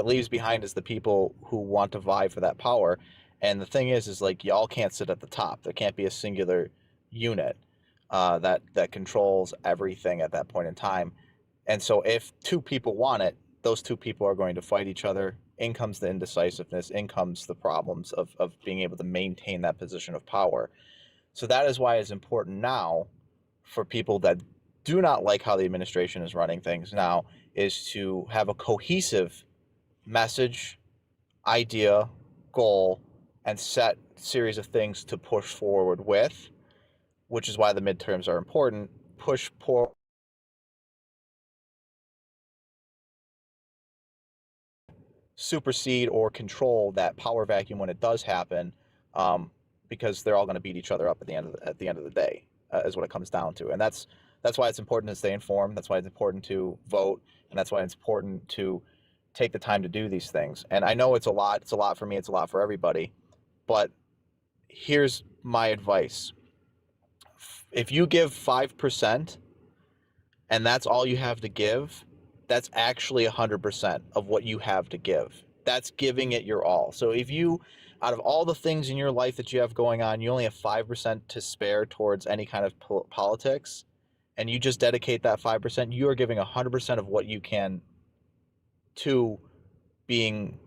leaves behind is the people who want to vie for that power. And the thing is like y'all can't sit at the top. There can't be a singular unit that controls everything at that point in time. And so if 2 people want it, those 2 people are going to fight each other. In comes the indecisiveness, in comes the problems of being able to maintain that position of power. So that is why it's important now for people that do not like how the administration is running things now is to have a cohesive message, idea, goal, and set series of things to push forward with, which is why the midterms are important. Push supersede or control that power vacuum when it does happen, because they're all going to beat each other up at the end of the day, is what it comes down to. And that's why it's important to stay informed. That's why it's important to vote, and that's why it's important to take the time to do these things. And I know it's a lot. It's a lot for me. It's a lot for everybody. But here's my advice: if you give 5%, and that's all you have to give, that's actually 100% of what you have to give. That's giving it your all. So if you, out of all the things in your life that you have going on, you only have 5% to spare towards any kind of politics, and you just dedicate that 5%, you are giving 100% of what you can to being,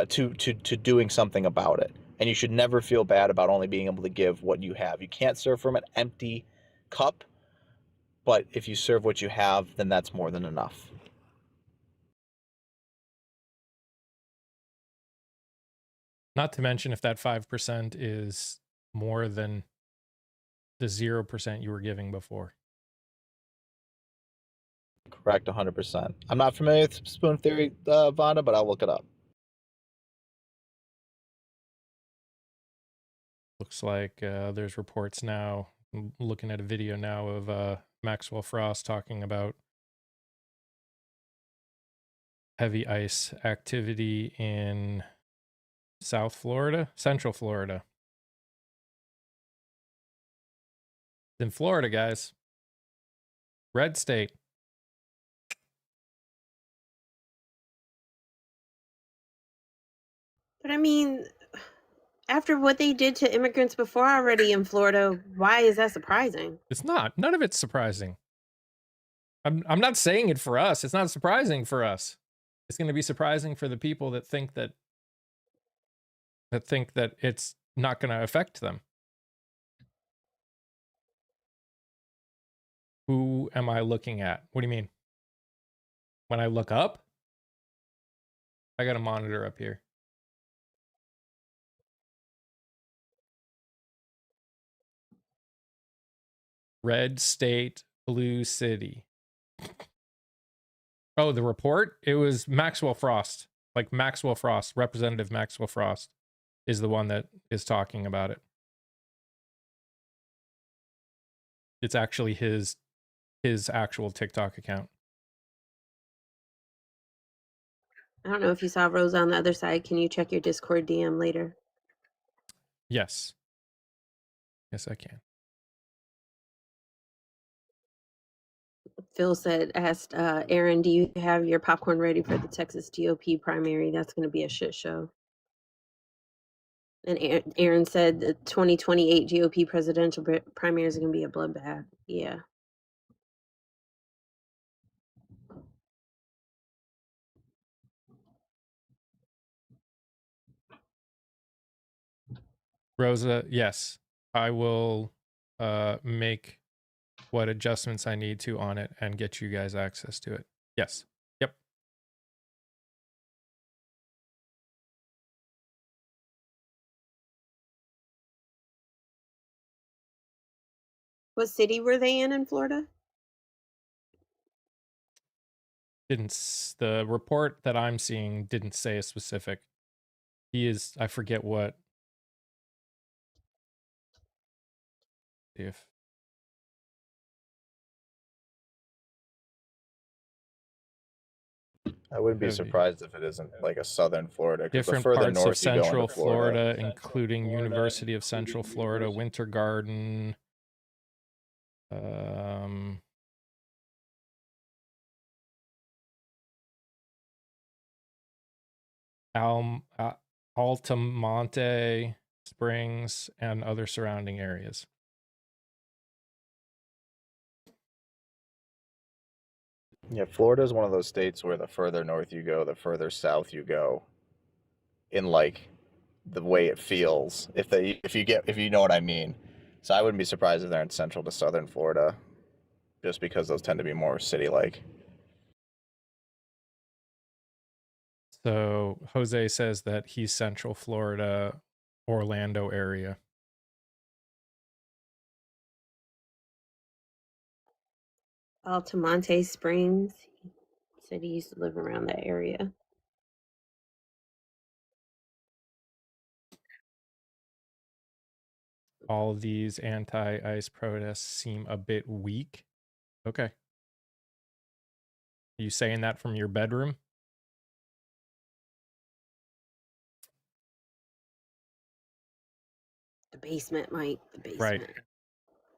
to doing something about it. And you should never feel bad about only being able to give what you have. You can't serve from an empty cup, but if you serve what you have, then that's more than enough. Not to mention if that 5% is more than the 0% you were giving before. Correct 100%. I'm not familiar with spoon theory, Vonda, but I'll look it up. Looks like there's reports now, looking at a video now of Maxwell Frost talking about heavy ice activity in South Florida, Central Florida. It's in Florida, guys. Red state. But I mean, after what they did to immigrants before already in Florida, why is that surprising? It's not. None of it's surprising. I'm not saying it for us. It's not surprising for us. It's going to be surprising for the people that think that it's not going to affect them. Who am I looking at? What do you mean? When I look up? I got a monitor up here. Red state, blue city. Oh, the report? It was Maxwell Frost. Like Maxwell Frost, Representative Maxwell Frost is the one that is talking about it. It's actually his actual TikTok account. I don't know if you saw Rosa on the other side. Can you check your Discord DM later? Yes. Yes, I can. Phil asked Aaron, do you have your popcorn ready for the Texas GOP primary? That's going to be a shit show. And Aaron said the 2028 GOP presidential primary is going to be a bloodbath. Yeah. Rosa, yes. I will make what adjustments I need to on it and get you guys access to it. Yes. Yep. What city were they in Florida? The report that I'm seeing didn't say a specific. I forget what. If I wouldn't be Heavy. surprised if it isn't like a southern Florida. 'Cause the different further parts north of you go into Central Florida, including University of Central Florida, Winter Garden, Altamonte Springs, and other surrounding areas. Yeah, Florida is one of those states where the further north you go, the further south you go. In like the way it feels, if you know what I mean. So I wouldn't be surprised if they're in central to southern Florida, just because those tend to be more city-like. So Jose says that he's Central Florida, Orlando area. Altamonte Springs. He said he used to live around that area. All of these anti-ICE protests seem a bit weak. Okay. Are you saying that from your bedroom? The basement, Mike. The basement. Right.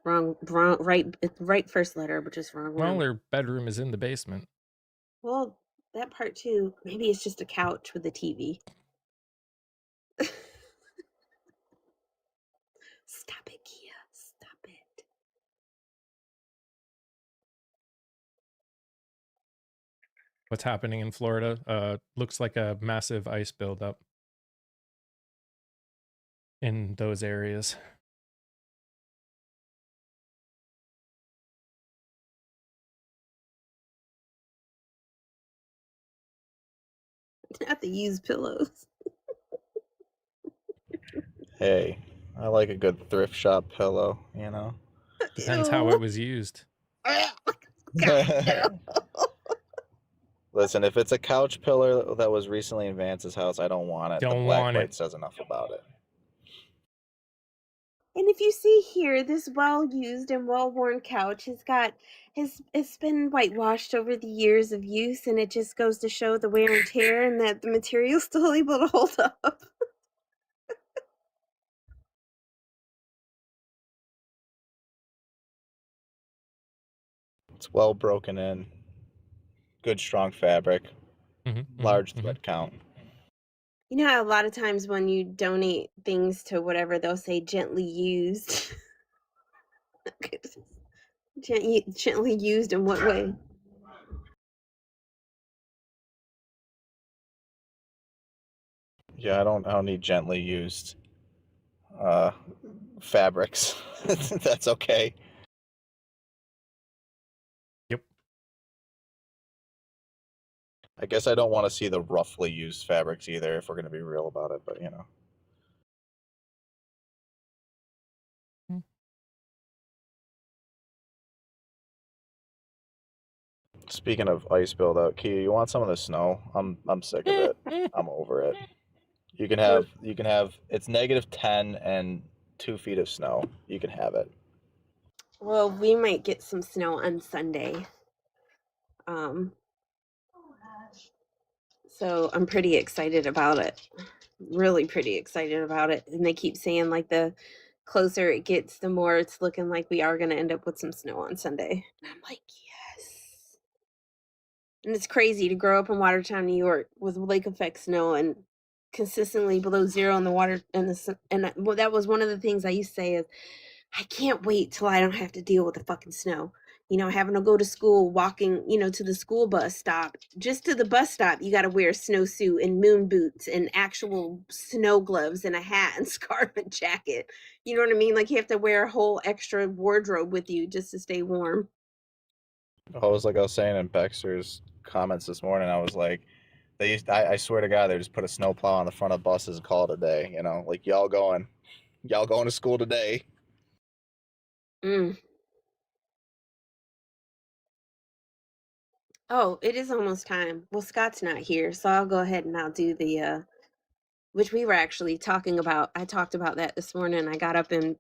Wrong, right first letter, but just wrong Well, one. their bedroom is in the basement. Well, that part too. Maybe it's just a couch with a TV. Stop it, Kia. Stop it. What's happening in Florida? Looks like a massive ice buildup in those areas. Not the used pillows. Hey, I like a good thrift shop pillow, you know? Depends how it was used. God, Listen, if it's a couch pillar that was recently in Vance's house, I don't want it. Don't the black want plate it. says enough about it. And if you see here, this well-used and well-worn couch it's been whitewashed over the years of use, and it just goes to show the wear and tear and that the material's still able to hold up. It's well broken in. Good strong fabric. Large thread count. You know how a lot of times when you donate things to whatever, they'll say gently used. Gently used in what way? Yeah, I don't need gently used fabrics. That's okay. Yep. I guess I don't want to see the roughly used fabrics either, if we're going to be real about it, but you know. Speaking of ice buildup, Kia, you want some of the snow? I'm sick of it. I'm over it. You can have it's -10 and 2 feet of snow. You can have it. Well, we might get some snow on Sunday. So I'm pretty excited about it. Really pretty excited about it. And they keep saying like the closer it gets, the more it's looking like we are going to end up with some snow on Sunday. And I'm like, yes. And it's crazy to grow up in Watertown, New York, with lake effect snow and consistently below zero in the water. Well, that was one of the things I used to say is, I can't wait till I don't have to deal with the fucking snow. You know, having to go to school, walking, to the school bus stop. Just to the bus stop, you got to wear a snowsuit and moon boots and actual snow gloves and a hat and scarf and jacket. You know what I mean? Like you have to wear a whole extra wardrobe with you just to stay warm. I was saying in Baxter's comments this morning, I was like, I swear to God, they just put a snowplow on the front of buses and call it a day. You know, like y'all going to school today. Oh, it is almost time. Well, Scott's not here, so I'll go ahead and I'll do the which we were actually talking about. I talked about that this morning. I got up and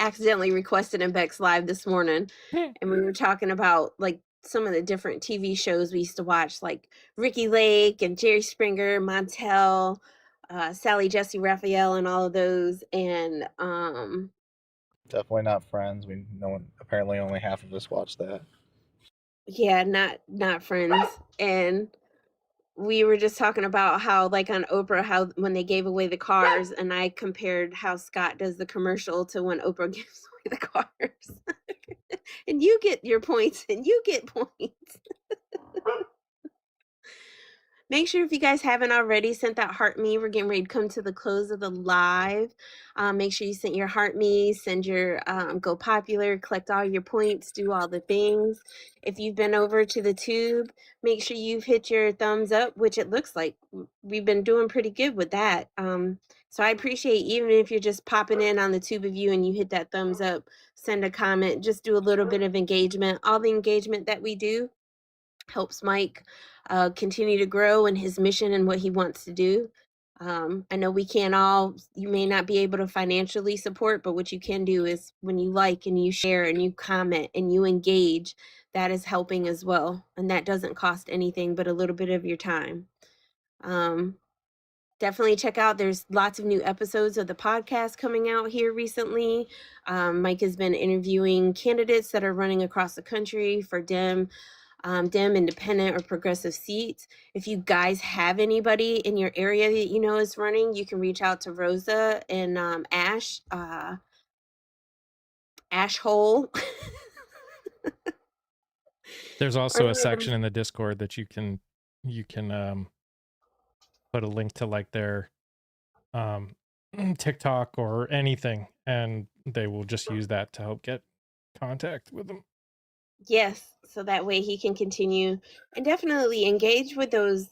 accidentally requested in Beck's Live this morning, and we were talking about like some of the different TV shows we used to watch, like Ricky Lake and Jerry Springer, Montel, Sally Jesse Raphael, and all of those. And definitely not Friends. Apparently only half of us watched that. Yeah, not Friends. And we were just talking about how, like on Oprah, how when they gave away the cars, and I compared how Scott does the commercial to when Oprah gives away the cars. And you get your points, and you get points. Make sure if you guys haven't already sent that heart me, we're getting ready to come to the close of the live. Make sure you send your heart me, send your go popular, collect all your points, do all the things. If you've been over to the tube, make sure you've hit your thumbs up, which it looks like we've been doing pretty good with that. So I appreciate, even if you're just popping in on the tube of you and you hit that thumbs up, send a comment, just do a little bit of engagement. All the engagement that we do helps Mike continue to grow in his mission and what he wants to do. I know you may not be able to financially support, but what you can do is when you like and you share and you comment and you engage, that is helping as well. And that doesn't cost anything but a little bit of your time. Definitely check out, there's lots of new episodes of the podcast coming out here recently. Mike has been interviewing candidates that are running across the country for Dem, independent, or progressive seats. If you guys have anybody in your area that you know is running, you can reach out to Rosa and Ash Hole. There's also a section in the Discord that you can put a link to like their TikTok or anything, and they will just use that to help get contact with them. Yes, so that way he can continue, and definitely engage with those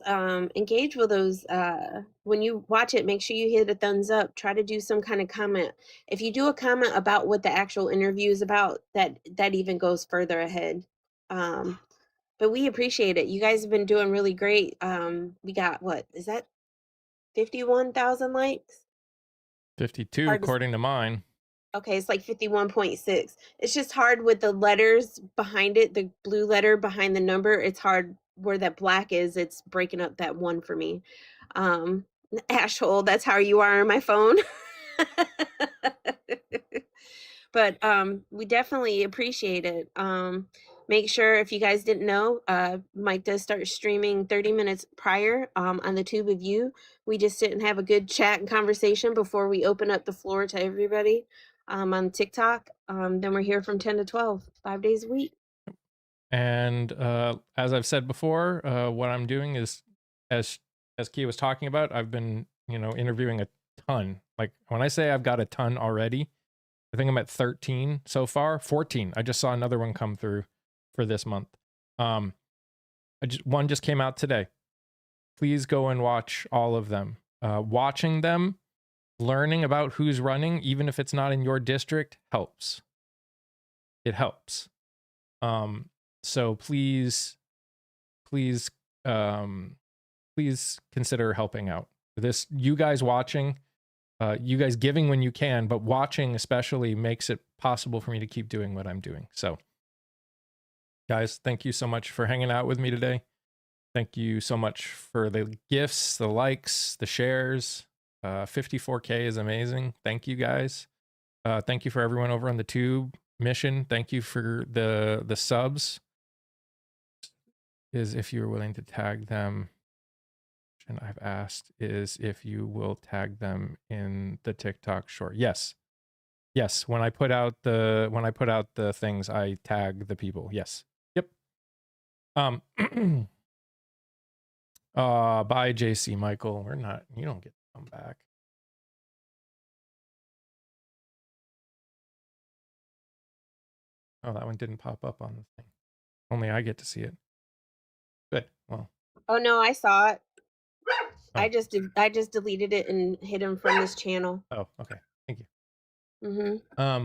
when you watch it, make sure you hit a thumbs up, try to do some kind of comment. If you do a comment about what the actual interview is about, that even goes further ahead. But we appreciate it. You guys have been doing really great. We got, what is that, 51,000 likes? 52 Hard to according to mine. Okay, it's like 51.6. It's just hard with the letters behind it, the blue letter behind the number. It's hard where that black is. It's breaking up that one for me. Ashhole, that's how you are on my phone. But we definitely appreciate it. Make sure, if you guys didn't know, Mike does start streaming 30 minutes prior on the Tube of You. We just sit and have a good chat and conversation before we open up the floor to everybody on TikTok. Then we're here from 10 to 12, 5 days a week. And as I've said before, what I'm doing is, as Kia was talking about, I've been, interviewing a ton. Like when I say I've got a ton already, I think I'm at 13 so far. 14. I just saw another one come through for this month. One just came out today. Please go and watch all of them. Watching them, learning about who's running, even if it's not in your district, helps. It helps. So please consider helping out. You guys watching, you guys giving when you can, but watching especially makes it possible for me to keep doing what I'm doing. So guys, thank you so much for hanging out with me today. Thank you so much for the gifts, the likes, the shares. 54K is amazing. Thank you guys. Thank you for everyone over on the Tube mission. Thank you for the subs. Is if you're willing to tag them. And I've asked is if you will tag them in the TikTok short. Yes. When I put out the things, I tag the people. Yes. Yep. Bye JC Michael. You don't get to come back. Oh, that one didn't pop up on the thing. Only I get to see it. Good. Well. Oh no, I saw it. Oh. I just deleted it and hid him from this channel. Oh, okay. Thank you. Mm-hmm.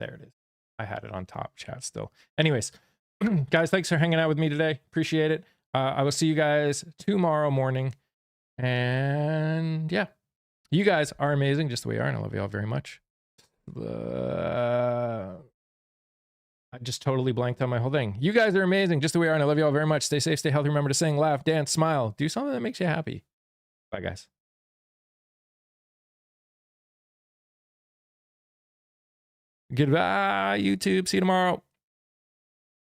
There it is. I had it on top chat still. Anyways, guys, thanks for hanging out with me today. Appreciate it. I will see you guys tomorrow morning. And yeah, you guys are amazing just the way you are, and I love you all very much. I just totally blanked on my whole thing. You guys are amazing just the way you are, and I love you all very much. Stay safe, stay healthy. Remember to sing, laugh, dance, smile. Do something that makes you happy. Bye, guys. Goodbye, YouTube. See you tomorrow.